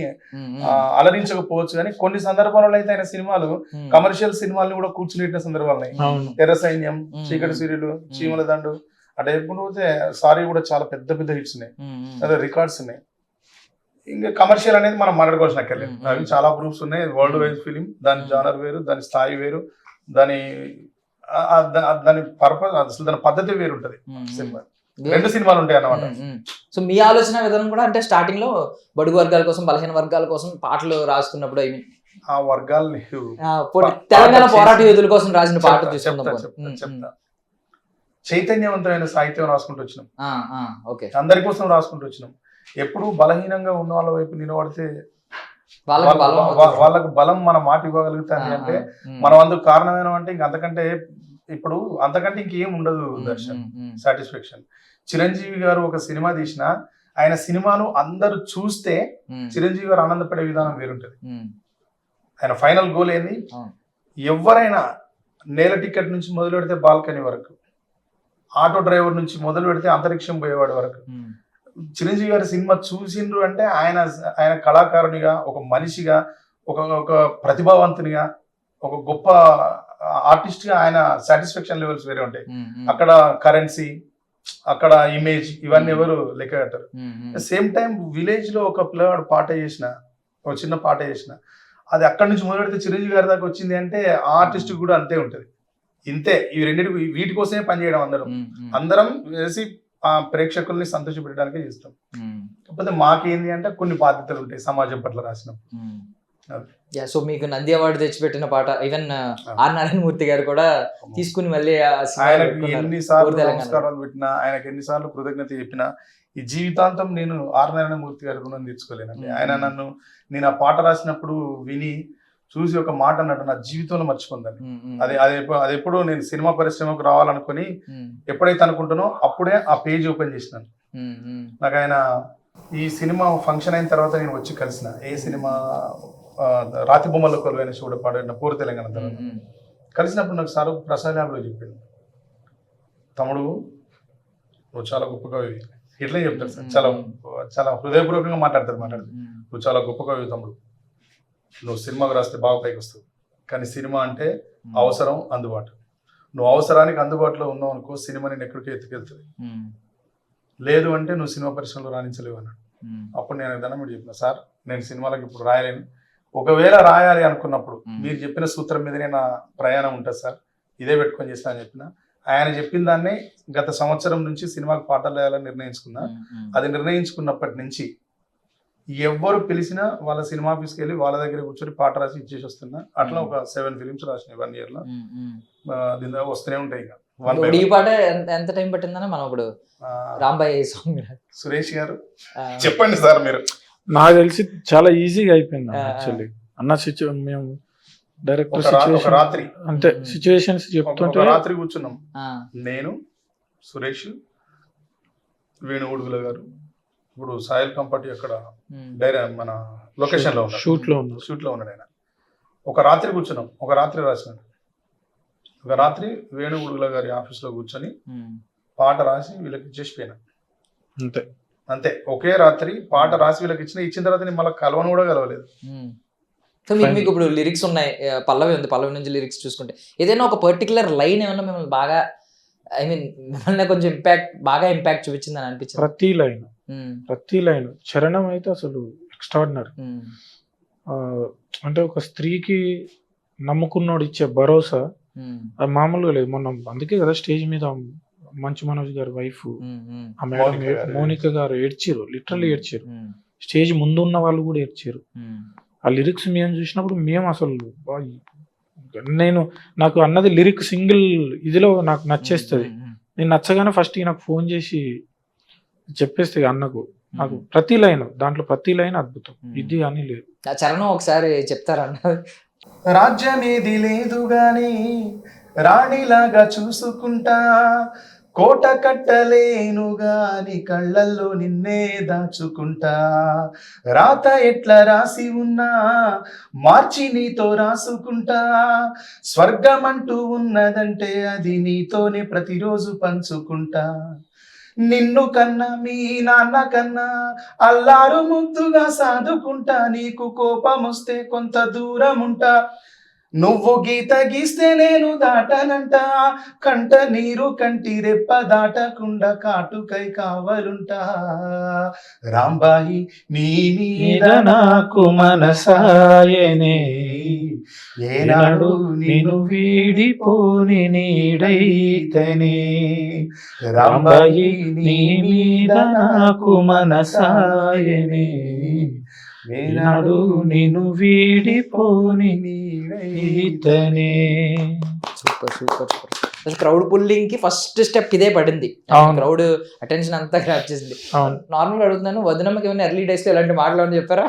అలరించకపోవచ్చు, కానీ కొన్ని సందర్భాలలో అయితే ఆయన సినిమాలు కమర్షియల్ సినిమాలను కూడా కూర్చునేటిన సందర్భాలు ఉన్నాయి. ఎర్ర సైన్యం, చీకటి సూర్యులు, చీమల దండు, అటు ఎప్పుడు పోతే సారీ కూడా చాలా పెద్ద హిట్స్ ఉన్నాయి, అదే రికార్డ్స్ ఉన్నాయి. ఇంకా కమర్షియల్ అనేది మనం మాట్లాడుకోవాల్సిన అక్కర్లేదు. అవి చాలా ప్రూఫ్స్ ఉన్నాయి. వరల్డ్ వైజ్ ఫిలిం, దాని జానర్ వేరు, దాని స్థాయి వేరు, దాని పర్పస్, అసలు దాని పద్ధతి వేరు ఉంటది. సినిమా రెండు సినిమాలు ఉంటాయి అన్నమాట. సో మీ ఆలోచన విధానం కూడా అంటే స్టార్టింగ్ లో బడుగు వర్గాల కోసం, బలహీన వర్గాల కోసం పాటలు రాసుకున్నప్పుడు ఆ వర్గాలని తెలంగాణ పోరాట యోధుల కోసం రాసిన పాట చెప్తా. చైతన్యవంతమైన సాహిత్యం రాసుకుంటూ వచ్చినాం, అందరి కోసం రాసుకుంటూ వచ్చినాం. ఎప్పుడు బలహీనంగా ఉన్న వాళ్ళ వైపు నిలబడితే వాళ్ళకు బలం మన మాట ఇవ్వగలుగుతాయి. అంటే మనం అందుకు కారణమైన అంటే అంతకంటే ఇంకేం ఉండదు దర్శన్, సాటిస్ఫాక్షన్. చిరంజీవి గారు ఒక సినిమా తీసిన ఆయన సినిమాను అందరూ చూస్తే చిరంజీవి గారు ఆనందపడే విధానం వేరుంటది. ఆయన ఫైనల్ గోల్ ఏంది, ఎవరైనా నేల టికెట్ నుంచి మొదలు పెడితే బాల్కనీ వరకు, ఆటో డ్రైవర్ నుంచి మొదలు పెడితే అంతరిక్షం పోయేవాడి వరకు చిరంజీవి గారి సినిమా చూసిండ్రు అంటే ఆయన కళాకారునిగా, ఒక మనిషిగా, ఒక ప్రతిభావంతునిగా, ఒక గొప్ప ఆర్టిస్ట్ గా ఆయన సాటిస్ఫాక్షన్ లెవెల్స్ వేరే ఉంటాయి. అక్కడ కరెన్సీ, అక్కడ ఇమేజ్, ఇవన్నీ ఎవరు లెక్క కట్టారు. సేమ్ టైం విలేజ్ లో ఒక పిల్లవాడు ఒక చిన్న పాట చేసిన అది అక్కడి నుంచి మొదలు పెడితే చిరంజీవి గారి దాకా వచ్చింది అంటే ఆ ఆర్టిస్ట్ కూడా అంతే ఉంటది. ఇంతే, ఇవి రెండింటి వీటి కోసమే పనిచేయడం. అందరం వేసి ఆ ప్రేక్షకుల్ని సంతోషపెట్టడానికే చేస్తాం. కాకపోతే మాకేంది అంటే కొన్ని బాధ్యతలు ఉంటాయి సమాజం పట్ల రాసినాం. సో మీకు నంది అవార్డు తెచ్చిపెట్టిన పాట ఈవెన్ ఆర్ నారాయణమూర్తి గారు కూడా తీసుకుని మళ్ళీ ఆయనకు ఎన్నిసార్లు నమస్కారాలు పెట్టినా, ఆయనకు ఎన్నిసార్లు కృతజ్ఞత చెప్పినా ఈ జీవితాంతం నేను ఆర్ నారాయణమూర్తి గారి రుణం తీర్చుకోలేనండి. ఆయన నేను ఆ పాట రాసినప్పుడు విని చూసి ఒక మాట అన్నట్టు నా జీవితంలో మర్చిపోందని. అది ఎప్పుడు నేను సినిమా పరిశ్రమకు రావాలనుకుని ఎప్పుడైతే అనుకుంటానో అప్పుడే ఆ పేజ్ ఓపెన్ చేసినాను. నాకు ఆయన ఈ సినిమా ఫంక్షన్ అయిన తర్వాత నేను వచ్చి కలిసిన, ఏ సినిమా రాతి బొమ్మల కొలువైన శివుడు పాడిన పూర్వ తెలంగాణ తర్వాత కలిసినప్పుడు నాకు సార్ ప్రసాద్ ల్యాబ్లో చెప్పింది, తమ్ముడు నువ్వు చాలా గొప్ప కవి, ఇట్లే చెప్తారు సార్, చాలా హృదయపూర్వకంగా మాట్లాడతారు. నువ్వు చాలా గొప్ప కవి తమ్ముడు, నువ్వు సినిమాకు రాస్తే బాగా పైకి వస్తావు, కానీ సినిమా అంటే అవసరం, అందుబాటు. నువ్వు అవసరానికి అందుబాటులో ఉన్నావు అనుకో, సినిమా నేను ఎక్కడికి ఎత్తుకెళ్తుంది. లేదు అంటే నువ్వు సినిమా పరిశ్రమలో రాణించలేవు అన్నాడు. అప్పుడు నేను దండం పెట్టి చెప్పిన, సార్ నేను సినిమాలకు ఇప్పుడు రాయలేను, ఒకవేళ రాయాలి అనుకున్నప్పుడు మీరు చెప్పిన సూత్రం మీదనే నా ప్రయాణం ఉంటుంది సార్, ఇదే పెట్టుకొని చేస్తా అని చెప్పిన. ఆయన చెప్పిన దాన్నే గత సంవత్సరం నుంచి సినిమాకి పాటలు రాయాలని నిర్ణయించుకున్నా. అది నిర్ణయించుకున్నప్పటి నుంచి ఎవ్వరు పిలిచినా వాళ్ళ సినిమా ఆఫీస్కి వెళ్ళి వాళ్ళ దగ్గర కూర్చొని పాట రాసి ఇచ్చేసి వస్తున్నా. అట్లా ఒక 7 ఫిలిమ్స్ రాసినాయి 1 year లో. దీని ద్వారా వస్తూనే ఉంటాయి. ఇక ఈ పాట ఎంత టైం పట్టిందన్న? మనం ఇప్పుడు రాంబాయ్ సాంగ్ సురేష్ గారు చెప్పండి సార్ మీరు. నాకు తెలిసి చాలా ఈజీగా అయిపోయింది యాక్చువల్లీ అన్న. మేము డైరెక్టర్ రాత్రి అంటే సిచ్యువేషన్స్ చెప్తుంటే రాత్రి కూర్చున్నాం, నేను, సురేష్, వేణు ఉడుగుల గారు, ఇప్పుడు సాయిల్ కంపటి అక్కడ మన లొకేషన్ లో షూట్ లో ఉన్నాడు ఆయన. ఒక రాత్రి కూర్చున్నాం, ఒక రాత్రి రాసినాడు. ఒక రాత్రి వేణు ఉడుగుల గారి ఆఫీస్ లో కూర్చొని పాట రాసి వీళ్ళకి ఇచ్చేసిపోయినా. అంతే ఒకే రాత్రి పాట రాసి వీళ్ళకి ఇచ్చిన తర్వాత నేను మళ్ళీ కలవను కూడా కలవలేదు. సో మీకు ఇప్పుడు లిరిక్స్ ఉన్నాయి, పల్లవి ఉంది, పల్లవి నుంచి లిరిక్స్ చూసుకుంటే ఏదైనా ఒక పర్టికులర్ లైన్ ఏమన్నా మిమ్మల్ని బాగా మిమ్మల్ని కొంచెం బాగా ఇంపాక్ట్ చూపించింది అని అనిపించింది? ప్రతి లైన్ చరణం అయితే అసలు ఎక్స్ట్రాడినరీ. అంటే ఒక స్త్రీకి నమ్ముకున్నోడు ఇచ్చే భరోసా అది మామూలుగా లేదు. మొన్న అందుకే కదా స్టేజ్ మీద మంచు మనోజ్ గారి వైఫ్ ఆ మేడం మౌనిక గారు ఏడ్చారు, లిటరల్లీ ఏడ్చారు. స్టేజ్ ముందు ఉన్న వాళ్ళు కూడా ఏడ్చారు. ఆ లిరిక్స్ మేము చూసినప్పుడు మేము అసలు నాకు అన్నది లిరిక్ సింగిల్ ఇదిలో నాకు నచ్చేస్తుంది. నేను నచ్చగానే ఫస్ట్ నాకు ఫోన్ చేసి చెప్పేస్తే అన్నకు నాకు ప్రతి లైన్ దాంట్లో ప్రతి లైన్ అద్భుతం, ఇది అని లేదు. చరణం ఒకసారి చెప్తారన్న. రాజ్యమేది లేదు గాని రాణిలాగా చూసుకుంటా, కోట కట్టలేను గాని కళ్ళల్లో నిన్నే దాచుకుంటా, రాత ఎట్లా రాసి ఉన్నా మార్చి నీతో రాసుకుంటా, స్వర్గమంటూ ఉన్నదంటే అది నీతోనే ప్రతిరోజు పంచుకుంటా, నిన్ను కన్నా మీ నాన్న కన్నా అల్లారు ముద్దుగా సాదుకుంటా, నీకు కోపం వస్తే కొంత దూరం ఉంటా, నువ్వు గీత గీస్తే నేను దాటనంట, కంట నీరు కంటి రెప్ప దాటకుండా కాటుకై కావలుంటా, రాంబాయి నీ మీద నాకు మనసాయనే, ఏనాడు నిన్ను వీడిపోని నీడైతనే, రాంబాయి నీ మీద నాకు మనసాయనే, ఏనాడు నిన్ను వీడిపోని నీడైతనే. Super super super. Crowd pulling కి ఫస్ట్ స్టెప్ ఇదే పడింది, క్రౌడ్ అటెన్షన్ అంతా గ్రాప్ చేసింది. నార్మల్ గా అడుగుతున్నాను, వదినమ్మకి ఏమైనా ఎర్లీ డేస్ లో ఇలాంటి మాటలు అని చెప్పారా?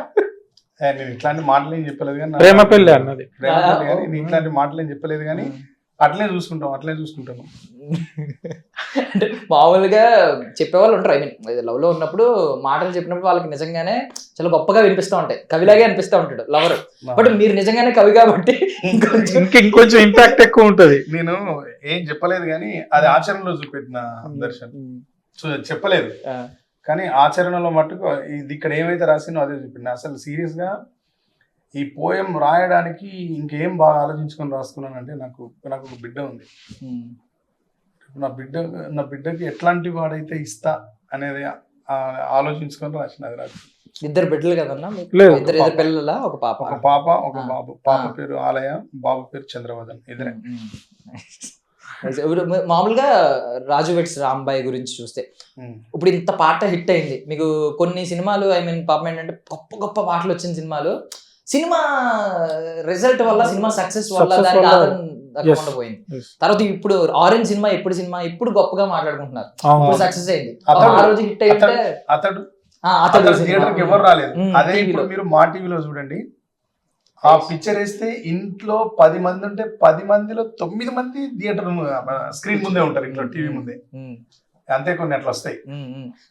నేను ఇట్లాంటి మాటలు ఏం చెప్పలేదు కానీ ప్రేమ పెళ్ళి అన్నది, ఇట్లాంటి మాటలు ఏం చెప్పలేదు కానీ అట్లే చూసుకుంటాను. అంటే మామూలుగా చెప్పేవాళ్ళు ఉంటారు, లవ్ లో ఉన్నప్పుడు మాటలు చెప్పినప్పుడు వాళ్ళకి నిజంగానే చాలా గొప్పగా వినిపిస్తూ ఉంటాయి, కవిలాగే అనిపిస్తూ ఉంటాడు లవర్. బట్ మీరు నిజంగానే కవి కాబట్టి ఇంకొంచెం ఇంపాక్ట్ ఎక్కువ ఉంటది. నేను ఏం చెప్పలేదు కానీ అది ఆచరణలో చూపెట్టిన దర్శన్, చెప్పలేదు కానీ ఆచరణలో మట్టుకు ఇది ఇక్కడ ఏమైతే రాసినో అదే చూపించిన. అసలు సీరియస్ గా ఈ పోయం రాయడానికి ఇంకేం బాగా ఆలోచించుకొని రాసుకున్నానంటే నాకు ఒక బిడ్డ ఉంది. నా బిడ్డకి ఎట్లాంటి వాడైతే ఇస్తా అనేది ఆలోచించుకొని రాసినది రాసి. 2 బిడ్డలు కదన్నా? 2 పిల్లల, ఒక పాప ఒక బాబు. పాప పేరు ఆలయ, బాబు పేరు చంద్రవదన్, ఇద్దరే. మామూలుగా రాజు వెడ్స్ రాంబాయ్ గురించి చూస్తే ఇప్పుడు ఇంత పాట హిట్ అయింది, మీకు కొన్ని సినిమాలు పాపం ఏంటంటే గొప్ప గొప్ప పాటలు వచ్చిన సినిమాలు సినిమా రిజల్ట్ వల్ల, సినిమా సక్సెస్ వల్ల దానికి ఆదరణ దక్కకుండా పోయింది. తర్వాత ఇప్పుడు ఆరెంజ్ సినిమా ఇప్పుడు గొప్పగా మాట్లాడుకుంటున్నారు, ఇప్పుడు సక్సెస్ అయింది. ఆ రోజు హిట్ అయితే అతడు థియేటర్కి ఎవరు రాలేదు. అదే ఇప్పుడు మీరు మా టీవీలో చూడండి, ఆ పిక్చర్ వేస్తే ఇంట్లో 10 మంది ఉంటే 10 మందిలో 9 మంది థియేటర్ స్క్రీన్ ముందే ఉంటారు, ఇంట్లో టీవీ ముందే. అంతే, కొన్ని అట్లా వస్తాయి.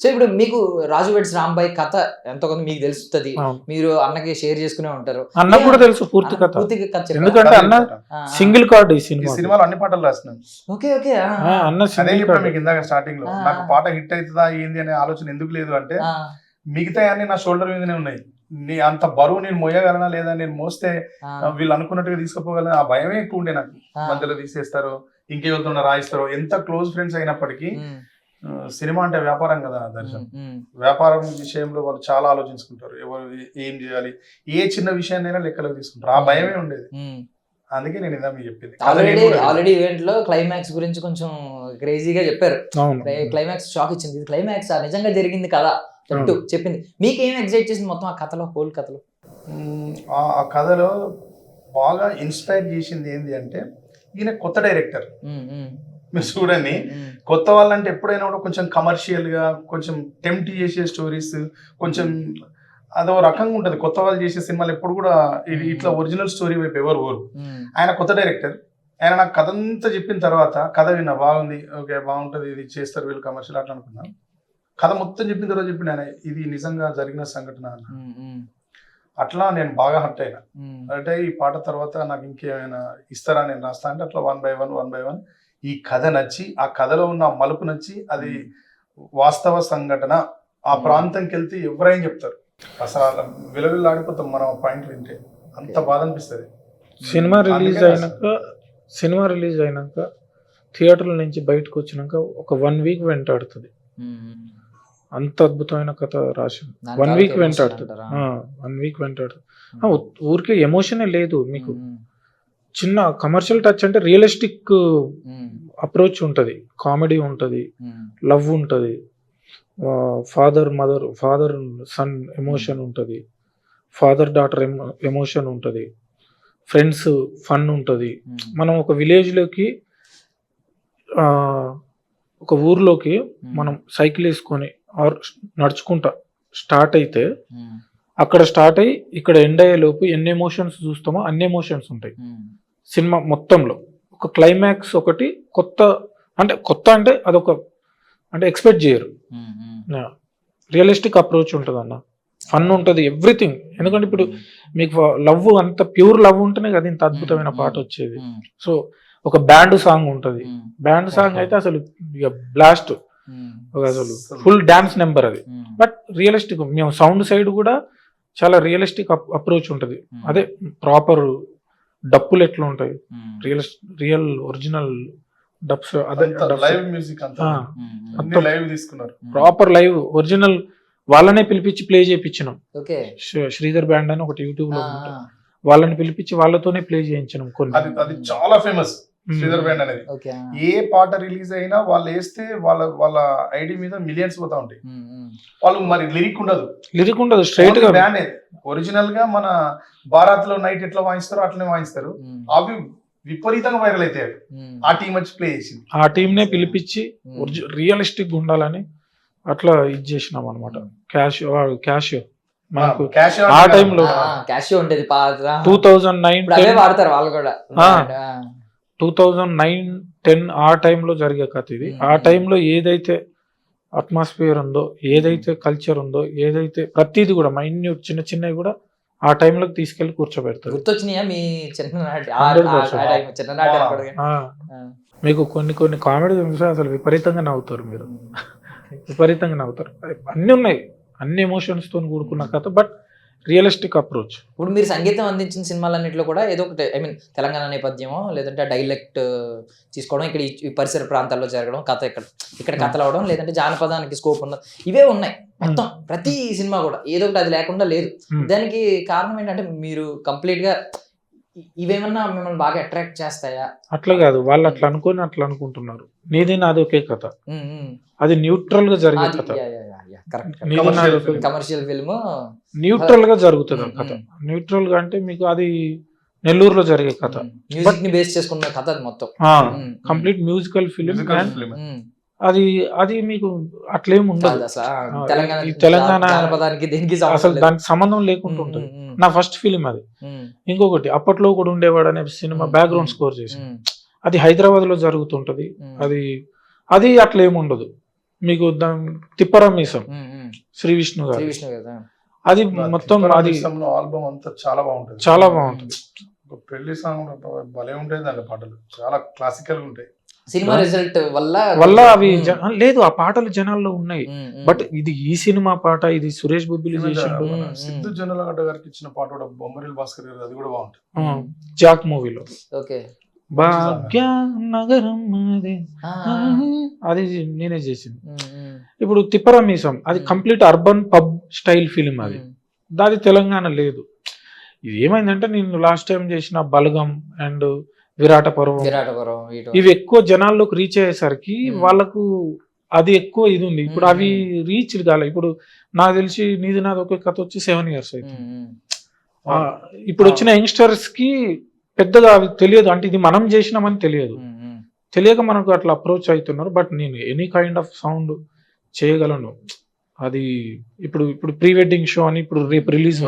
సో ఇప్పుడు మీకు రాజు వెడ్స్ రాంబాయ్ కథ ఎంతో కొంత మీకు తెలుస్తుంది, మీరు అన్నకి షేర్ చేసుకునే ఉంటారు. అన్న కూడా తెలుసు పూర్తి కథ, ఎందుకంటే అన్న సింగిల్ కార్డ్ ఈ సినిమాలో అన్ని పాటలు రాసినాను. Okay okay. అదే ఇప్పుడు మీకు ఇందాక స్టార్టింగ్ లో నాకు పాట హిట్ అవుతుందా ఏంది అనే ఆలోచన ఎందుకు లేదు అంటే, మిగతా అన్ని నా షోల్డర్ మీదనే ఉన్నాయి. అంత బరువు నేను మోయగలనా లేదా, నేను మోస్తే వీళ్ళు అనుకున్నట్టుగా తీసుకుపోగలనా, ఆ భయమే ఎక్కువ ఉండే నాకు. మధ్యలో తీసేస్తారో ఇంకెవరితో రాయిస్తారో, ఎంత క్లోజ్ ఫ్రెండ్స్ అయినప్పటికీ సినిమా అంటే వ్యాపారం కదా దర్శన్. వ్యాపారం విషయంలో వాళ్ళు చాలా ఆలోచించుకుంటారు, ఎవరు ఏం చేయాలి, ఏ చిన్న విషయాన్నైనా లెక్కలోకి తీసుకుంటారు. ఆ భయమే ఉండేది. అందుకే నేను ఇదా మీకు చెప్పింది. ఆల్రెడీ ఈవెంట్ లో క్లైమాక్స్ గురించి కొంచెం క్రేజీగా చెప్పారు. క్లైమాక్స్ షాక్ ఇచ్చింది. ఇది క్లైమాక్స్ నిజంగా జరిగింది కదా చెప్పింది. మీకు ఏం ఎగ్జైట్ చేసింది మొత్తం ఆ కథలో, హోల్ కథలో? ఆ కథలో బాగా ఇన్స్పైర్ చేసింది ఏంటి అంటే, ఈయన కొత్త డైరెక్టర్. మీరు చూడండి, కొత్త వాళ్ళంటే ఎప్పుడైనా కూడా కొంచెం కమర్షియల్ గా, కొంచెం టెంప్ట్ చేసే స్టోరీస్, కొంచెం అదో రకంగా ఉంటుంది. కొత్త వాళ్ళు చేసే సినిమాలు ఎప్పుడు కూడా ఇట్లా ఒరిజినల్ స్టోరీ వైపు ఎవరు ఓరు. ఆయన కొత్త డైరెక్టర్. ఆయన నాకు కథ అంతా చెప్పిన తర్వాత, కథ విన్నా బాగుంది, ఓకే బాగుంటుంది, ఇది చేస్తారు వీళ్ళు కమర్షియల్ అట్లా అనుకున్నాను. కథ మొత్తం చెప్పిన తర్వాత చెప్పిండు ఆయన, ఇది నిజంగా జరిగిన సంఘటన అన్న. అట్లా నేను బాగా హర్ట్ అయినా. అంటే ఈ పాట తర్వాత నాకు ఇంకేమైనా ఇస్తారా నేను రాస్తా అంటే, అట్లా 1 by 1 ఈ కథ నచ్చి, ఆ కథలో ఉన్న మలుపు నచ్చి, అది వాస్తవ సంఘటన, ఆ ప్రాంతంకి వెళ్తే ఎవరైనా చెప్తారు. అసలు విలవిల్లాడిపోతాం మనం ఆ పాయింట్ వింటే, అంత బాధ అనిపిస్తుంది. సినిమా రిలీజ్ అయినాక థియేటర్ల నుంచి బయటకు వచ్చినాక ఒక 1 week వెంటాడుతుంది. అంత అద్భుతమైన కథ రాసింది. 1 week వెంటాడుతుంది. 1 week వెంటాడుతుంది. ఊరికే ఎమోషనే లేదు మీకు. చిన్న కమర్షియల్ టచ్ అంటే రియలిస్టిక్ అప్రోచ్ ఉంటుంది, కామెడీ ఉంటుంది, లవ్ ఉంటుంది, ఫాదర్ సన్ ఎమోషన్ ఉంటుంది, ఫాదర్ డాటర్ ఎమోషన్ ఉంటుంది, ఫ్రెండ్స్ ఫన్ ఉంటుంది. మనం ఒక విలేజ్లోకి, ఒక ఊర్లోకి మనం సైకిల్ వేసుకొని ఆర్ నడుచుకుంటా స్టార్ట్ అయితే, అక్కడ స్టార్ట్ అయ్యి ఇక్కడ ఎండ్ అయ్యే లోపు ఎన్ని ఎమోషన్స్ చూస్తామో అన్ని ఎమోషన్స్ ఉంటాయి సినిమా మొత్తంలో. ఒక క్లైమాక్స్ ఒకటి కొత్త అంటే అదొక అంటే ఎక్స్పెక్ట్ చేయరు. రియలిస్టిక్ అప్రోచ్ ఉంటుంది అన్న, ఫన్ ఉంటుంది, ఎవ్రీథింగ్. ఎందుకంటే ఇప్పుడు మీకు లవ్, అంత ప్యూర్ లవ్ ఉంటేనే కదా ఇంత అద్భుతమైన పాట వచ్చేది. సో ఒక బ్యాండ్ సాంగ్ ఉంటుంది. బ్యాండ్ సాంగ్ అయితే అసలు ఇక బ్లాస్ట్, అసలు ఫుల్ డాన్స్ నెంబర్ అది. బట్ రియలిస్టిక్, మేము సౌండ్ సైడ్ కూడా చాలా రియలిస్టిక్ అప్రోచ్ ఉంటుంది. అదే ప్రాపర్ డప్పులు ఎట్లా ఉంటాయి, రియల్ ఒరిజినల్ డబ్స్, అదే లైవ్ మ్యూజిక్ అంతా లైవ్ తీసుకున్నారు, ప్రాపర్ లైవ్ ఒరిజినల్. వాళ్ళనే పిలిపించి ప్లే చేయించినాం. శ్రీధర్ బ్యాండ్ అని ఒకటి యూట్యూబ్ లో ఉంటుంది, వాళ్ళని పిలిపించి వాళ్ళతోనే ప్లే చేయించినాం కొన్ని. అది చాలా ఫేమస్ శ్రీధర్ బ్యాండ్ అనేది. ఏ పాట రిలీజ్ అయినా వాళ్ళు వేస్తే వాళ్ళ ఐడి మీద మిలియన్స్ పోతా ఉంటాయి. వాళ్ళు మరి లిరిక్ ఉండదు, స్ట్రైట్ గా బ్యాండ్. ఒరిజినల్ గా మన భారత్ లో నైట్ ఎట్లా వాయిస్తారో అట్లనే వాయిస్తారు. అవి విపరీతంగా వైరల్ అయితే ఆ టీం వచ్చి ప్లే చేసింది. ఆ టీం నే పిలిపించి రియలిస్టిక్ ఉండాలని అట్లా ఇది చేసినాం అనమాట. క్యాష్ మనకు ఆ టైంలో 2009-10 ఆ టైంలో జరిగే కథ ఇది. ఆ టైంలో ఏదైతే అట్మాస్ఫియర్ ఉందో, ఏదైతే కల్చర్ ఉందో, ఏదైతే ప్రతిది కూడా మైన్యూట్ చిన్న చిన్నవి కూడా ఆ టైంలోకి తీసుకెళ్లి కూర్చోబెడతారు. మీకు కొన్ని కామెడీ చూస్తే అసలు విపరీతంగా నవ్వుతారు మీరు, విపరీతంగా నవ్వుతారు. అన్ని ఉన్నాయి, అన్ని ఎమోషన్స్ తో కూడుకున్న కథ, బట్ రియలిస్టిక్ అప్రోచ్. ఇప్పుడు మీరు సంగీతం అందించిన సినిమాలన్నింటిలో కూడా ఏదో ఒకటి, ఐ మీన్ తెలంగాణ నేపథ్యమో లేదంటే డైలెక్ట్ తీసుకోవడం, ఇక్కడ ఈ పరిసర ప్రాంతాల్లో జరగడం, కథ ఇక్కడ కథలు అవడం, లేదంటే జానపదానికి స్కోప్ ఉన్న ఇవే ఉన్నాయి మొత్తం. ప్రతి సినిమా కూడా ఏదో ఒకటి, అది లేకుండా లేదు. దానికి కారణం ఏంటంటే మీరు కంప్లీట్ గా ఇవేమన్నా మిమ్మల్ని బాగా అట్రాక్ట్ చేస్తాయా? అట్లా కాదు, వాళ్ళు అట్లా అనుకుని అట్లా అనుకుంటున్నారు. నీది నాది ఒకే కథ, అది న్యూట్రల్ గా జరిగే కథ. కమర్షియల్ ఫిల్మ్ న్యూట్రల్ గా జరుగుతుంది కథ. న్యూట్రల్ గా అంటే మీకు అది నెల్లూరులో జరిగే కథ, మ్యూజిక్ ని బేస్ చేసుకున్న కథ మొత్తం, కంప్లీట్ మ్యూజికల్ ఫిల్మ్. అది మీకు అట్లేం ఉండదు. తెలంగాణ అసలు దానికి సంబంధం లేకుండా ఉంటుంది. నా ఫస్ట్ ఫిలిం అది. ఇంకొకటి అప్పట్లో కూడా ఉండేవాడు అనే సినిమా బ్యాక్గ్రౌండ్ స్కోర్ చేసి, అది హైదరాబాద్ లో జరుగుతుంటది. అది అట్లేం ఉండదు మీకు. తిప్పరమీసం శ్రీ విష్ణు గారు, అది మొత్తం అది ఆల్బమ్ అంతా చాలా బాగుంటుంది, చాలా బాగుంటుంది. పెళ్లి సాంగ్ భలే ఉంటాయి, దాని పాటలు చాలా క్లాసికల్ గా ఉంటాయి. సినిమా రిజల్ట్ వల్ల అవి లేదు, ఆ పాటలు జనాల్లో ఉన్నాయి. బట్ ఇది ఈ సినిమా పాట, ఇది సురేష్ బొబ్బిలి చేసిండు. సిద్ధు జొన్నలగడ్డ గారికి ఇచ్చిన పాట కూడా బొమ్మరిల్ భాస్కర్ గారు, అది కూడా బాగుంటుంది. జాక్ మూవీలో. ఓకే, భాగ్య నగరం అదే అది నేనే చేసింది. ఇప్పుడు తిప్పరమీసం అది complete urban pub style film, అది దాది తెలంగాణ లేదు. ఇది ఏమైందంటే నేను లాస్ట్ టైం చేసిన బలగం అండ్ విరాట పర్వం ఇవి ఎక్కువ జనాల్లోకి రీచ్ అయ్యేసరికి వాళ్ళకు అది ఎక్కువ ఇది ఉంది. ఇప్పుడు అవి రీచ్ కాలే. ఇప్పుడు నాకు తెలిసి నీది నాది ఒకే కథ వచ్చి 7 years అవుతుంది. ఇప్పుడు వచ్చిన యంగ్స్టర్స్ కి పెద్దగా అవి తెలియదు, అంటే ఇది మనం చేసినామని తెలియక మనకు అట్లా అప్రోచ్ అవుతున్నారు. బట్ నేను ఎనీ కైండ్ ఆఫ్ సౌండ్ చేయగలను. అది ఇప్పుడు ప్రీ వెడ్డింగ్ షో అని ఇప్పుడు రేపు రిలీజ్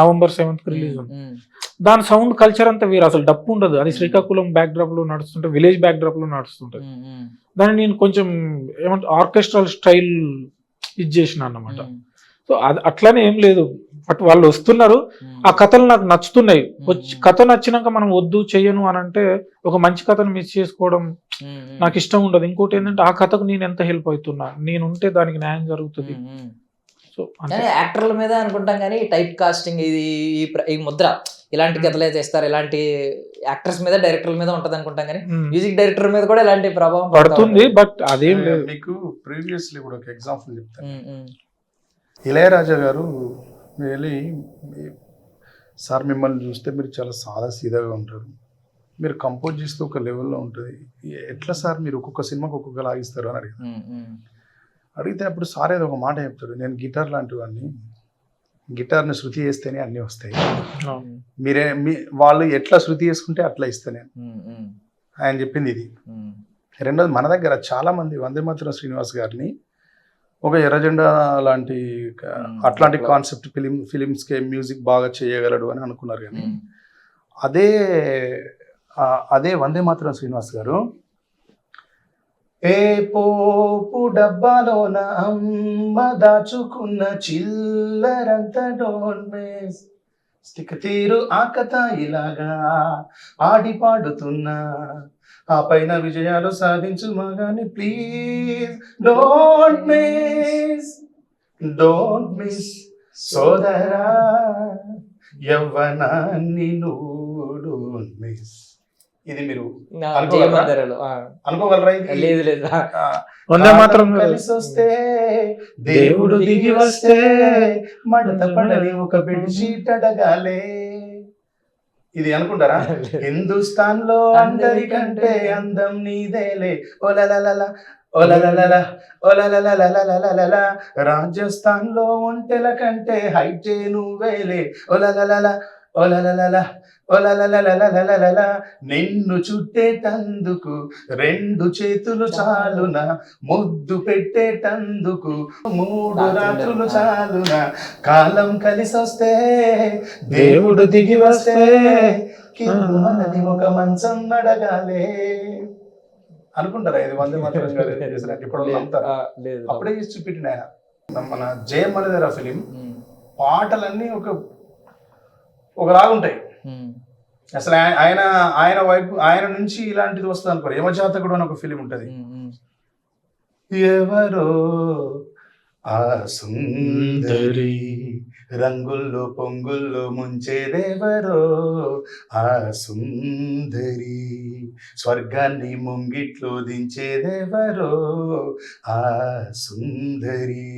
November 7th రిలీజ్ ఉంది. దాని సౌండ్ కల్చర్ అంతా వేరు, అసలు డప్పు ఉండదు. అది శ్రీకాకుళం బ్యాక్ డ్రాప్ లో నడుస్తుంటే, విలేజ్ బ్యాక్ డ్రాప్ లో నడుస్తుంటది. దాన్ని నేను కొంచెం ఏమంటే ఆర్కెస్ట్రల్ స్టైల్ ఇది చేసిన అన్నమాట. సో అది అట్లానే ఏం లేదు, బట్ వాళ్ళు వస్తున్నారు, ఆ కథలు నాకు నచ్చుతున్నాయి. కథ నచ్చినాక మనం వద్దు చెయ్యను అని అంటే ఒక మంచి కథను మిస్ చేసుకోవడం నాకు ఇష్టం ఉండదు. ఇంకోటి ఏంటంటే ఆ కథకు నేను ఎంత హెల్ప్ అవుతున్నా, నేను ఉంటే దానికి న్యాయం జరుగుతుంది. సో యాక్టర్ల మీద అనుకుంటాం కానీ టైప్ కాస్టింగ్ ఇది ఈ ముద్ర ఇలాంటి కథలే చేస్తారు, ఇలాంటి యాక్టర్స్ మీద డైరెక్టర్ల మీద ఉంటది అనుకుంటాం కానీ మ్యూజిక్ డైరెక్టర్ మీద కూడా ఇలాంటి ప్రభావం పడుతుంది. బట్ అదేం లేదు. మీకు ప్రీవియస్లీ కూడా ఒక ఎగ్జాంపుల్ చెప్తాను. ఇళయరాజా గారు వెళ్ళి, సార్ మిమ్మల్ని చూస్తే మీరు చాలా సాదా సీదాగా ఉంటారు, మీరు కంపోజ్ చేస్తే ఒక లెవెల్లో ఉంటుంది, ఎట్లా సార్ మీరు ఒక్కొక్క సినిమాకి ఒక్కొక్క లాగిస్తారు అని అడిగితే అప్పుడు సార్ ఏదో ఒక మాట చెప్తాడు, నేను గిటార్ లాంటి వాడిని, గిటార్ని శృతి చేస్తేనే అన్నీ వస్తాయి, వాళ్ళు ఎట్లా శృతి చేసుకుంటే అట్లా ఇస్తా నేను. ఆయన చెప్పింది ఇది. రెండోది, మన దగ్గర చాలామంది వందే మాతరం శ్రీనివాస్ గారిని ఒక ఎర్రజెండా లాంటి అట్లాంటి కాన్సెప్ట్ ఫిలిమ్స్కి మ్యూజిక్ బాగా చేయగలడు అని అనుకున్నారు. కానీ అదే వందే మాతరం శ్రీనివాస్ గారు ఏ పోపు డబ్బాలోన అమ్మ దాచుకున్న చిల్లరంత డోంట్ మిస్, స్టిక్ తీరు ఆకతా ఇలాగా ఆడి పాడుతున్నా, ఆ పైన విజయాలు సాధించు మగాని, ప్లీజ్ డోంట్ మిస్ సోదరా యవ్వనాన్ని నువ్వు డోంట్ మిస్. ఇది మీరు అనుకోగలరా? లేదు లేదు. వందే మాత్రం కలిసి వస్తే దేవుడు దిగి వస్తే మడత పడని ఒక బెడ్షీట్ అడగాలే, ఇది అనుకుంటారా? హిందుస్థాన్ లో అందరికంటే అందం నీదేలే ఓలలల ఓలలల ఓలలల, రాజస్థాన్ లో ఒంటెల కంటే హైట్ నువ్వేలే ఓలలల ఓలలల ఓలలల, నిన్ను చుట్టేటందుకు 2 చేతులు చాలునా, ముద్దు పెట్టేటందుకు 3 రాత్రులు చాలునా, కాలం కలిసి వస్తే దేవుడు దిగి వస్తే మనది ఒక మంచం అడగాలే. అనుకుంటారా ఇది వందే మాతరం గారు చేసినట్టు? ఇప్పుడు నమ్ముతారా? అప్పుడే చేసి చూపెట్టిన ఆయన. మన జయం మనదేరా ఫిలిం పాటలన్నీ ఒకలాగుంటాయి. అసలు ఆయన వైపు ఆయన నుంచి ఇలాంటిది వస్తుంది అనుకోరు. యమజాతకుడు అని ఒక ఫిలిం ఉంటది. ఎవరో ఆ సుందరి రంగుల్లో పొంగుల్లో ముంచేదెవరో ఆ సుందరి, స్వర్గాన్ని ముంగిట్లో దించేదెవరో ఆ సుందరి,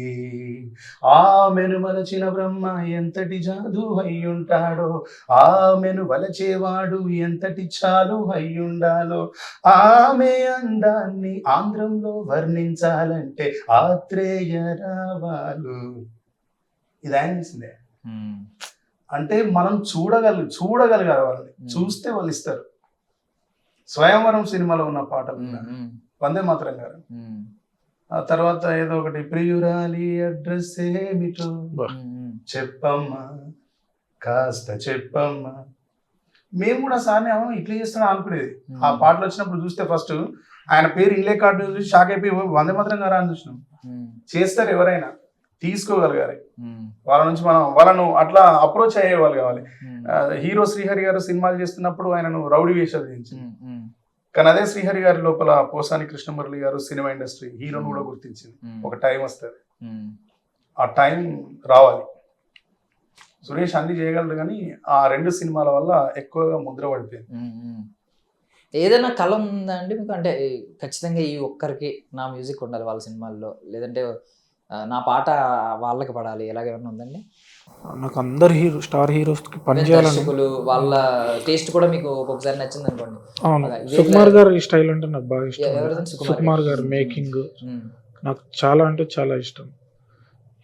ఆమెను మలచిన బ్రహ్మ ఎంతటి జాదు అయ్యుంటాడో, ఆమెను వలచేవాడు ఎంతటి చాలు అయ్యుండాలో, ఆమె అందాన్ని ఆంధ్రంలో వర్ణించాలంటే ఆత్రేయ రావాలు. ఇది ఆయన చేసిందే. అంటే మనం చూడగలగాలి వాళ్ళని, చూస్తే వాళ్ళు ఇస్తారు. స్వయంవరం సినిమాలో ఉన్న పాటలు వందే మాతరం గారు. ఆ తర్వాత ఏదో ఒకటి, ప్రియురాలి అడ్రస్ ఏమిటో చెప్పమ్మా కాస్త చెప్పమ్మా. మేము కూడా సార్ని ఇట్లా చేస్తున్నా అనుకునేది. ఆ పాటలు వచ్చినప్పుడు చూస్తే ఫస్ట్ ఆయన పేరు ఇన్లే కార్డు చూసి షాక్ అయిపోయి వందే మాతరం గారా అని చూసినాం. చేస్తారు ఎవరైనా, తీసుకోగలగాలి వాళ్ళ నుంచి. వాళ్ళను అట్లా అప్రోచ్ అయ్యేవాళ్ళు కావాలి. హీరో శ్రీహరి గారు సినిమాలు చేస్తున్నప్పుడు ఆయనను రౌడీ వేషాలు చేయించింది. కానీ అదే శ్రీహరి గారి లోపల పోసాని కృష్ణమురళి గారు సినిమా ఇండస్ట్రీ హీరోను కూడా గుర్తించింది. ఒక టైం వస్తుంది, ఆ టైం రావాలి. సురేష్ అన్ని చేయగలడు కానీ ఆ 2 సినిమాల వల్ల ఎక్కువగా ముద్ర పడిపోయింది. ఏదైనా కళ ఉందా అండి మీకు? అంటే ఖచ్చితంగా ఈ ఒక్కరికి నా మ్యూజిక్ ఉండాలి వాళ్ళ సినిమాల్లో, లేదంటే నా పాట వాళ్ళకి పడాలి, ఎలాగేమన్నా ఉందండి? నాకు అందరు స్టార్ హీరోస్కి పనిచేయాలని. దర్శకులు వాళ్ళ టేస్ట్ కూడా మీకు ఒక్కొక్కసారి నచ్చింది అనుకోండి. అవును, అలా సుకుమార్ గారు ఈ స్టైల్ అంటే నాకు బాగా ఇష్టం. ఎవరిదండి సుకుమార్ గారు మేకింగ్ నాకు చాలా అంటే చాలా ఇష్టం.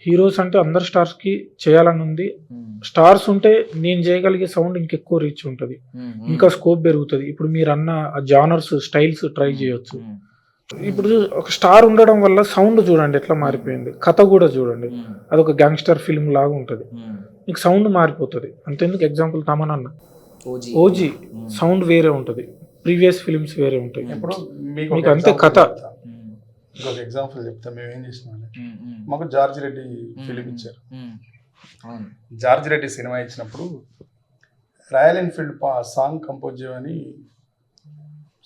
హీరోస్ అంటే అందరు స్టార్స్కి చేయాలని ఉంది. స్టార్స్ ఉంటే నేను చేయగలిగే సౌండ్ ఇంకెక్కువ రీచ్ ఉంటుంది, ఇంకా స్కోప్ పెరుగుతుంది. ఇప్పుడు మీరు అన్న జానర్స్ స్టైల్స్ ట్రై చేయొచ్చు. ఇప్పుడు ఒక స్టార్ ఉండడం వల్ల సౌండ్ చూడండి ఎట్లా మారిపోయింది, కథ కూడా చూడండి, అదొక గ్యాంగ్స్టర్ ఫిల్మ్ లాగా ఉంటుంది. మీకు సౌండ్ మారిపోతుంది. అంతెందుకు ఎగ్జాంపుల్ తమనన్న ఓజీ సౌండ్ వేరే ఉంటుంది, ప్రీవియస్ ఫిలిమ్స్ వేరే ఉంటాయి. ఇప్పుడు మీకు అంతే కథ. ఇంకొక ఎగ్జాంపుల్ చెప్తా. మేము ఏం చేసినామంటే మాకు జార్జ్ రెడ్డి ఫిలిం ఇచ్చారు. జార్జ్ రెడ్డి సినిమా ఇచ్చినప్పుడు రాయల్ ఎన్ఫీల్డ్ సాంగ్ కంపోజ్ చేయమని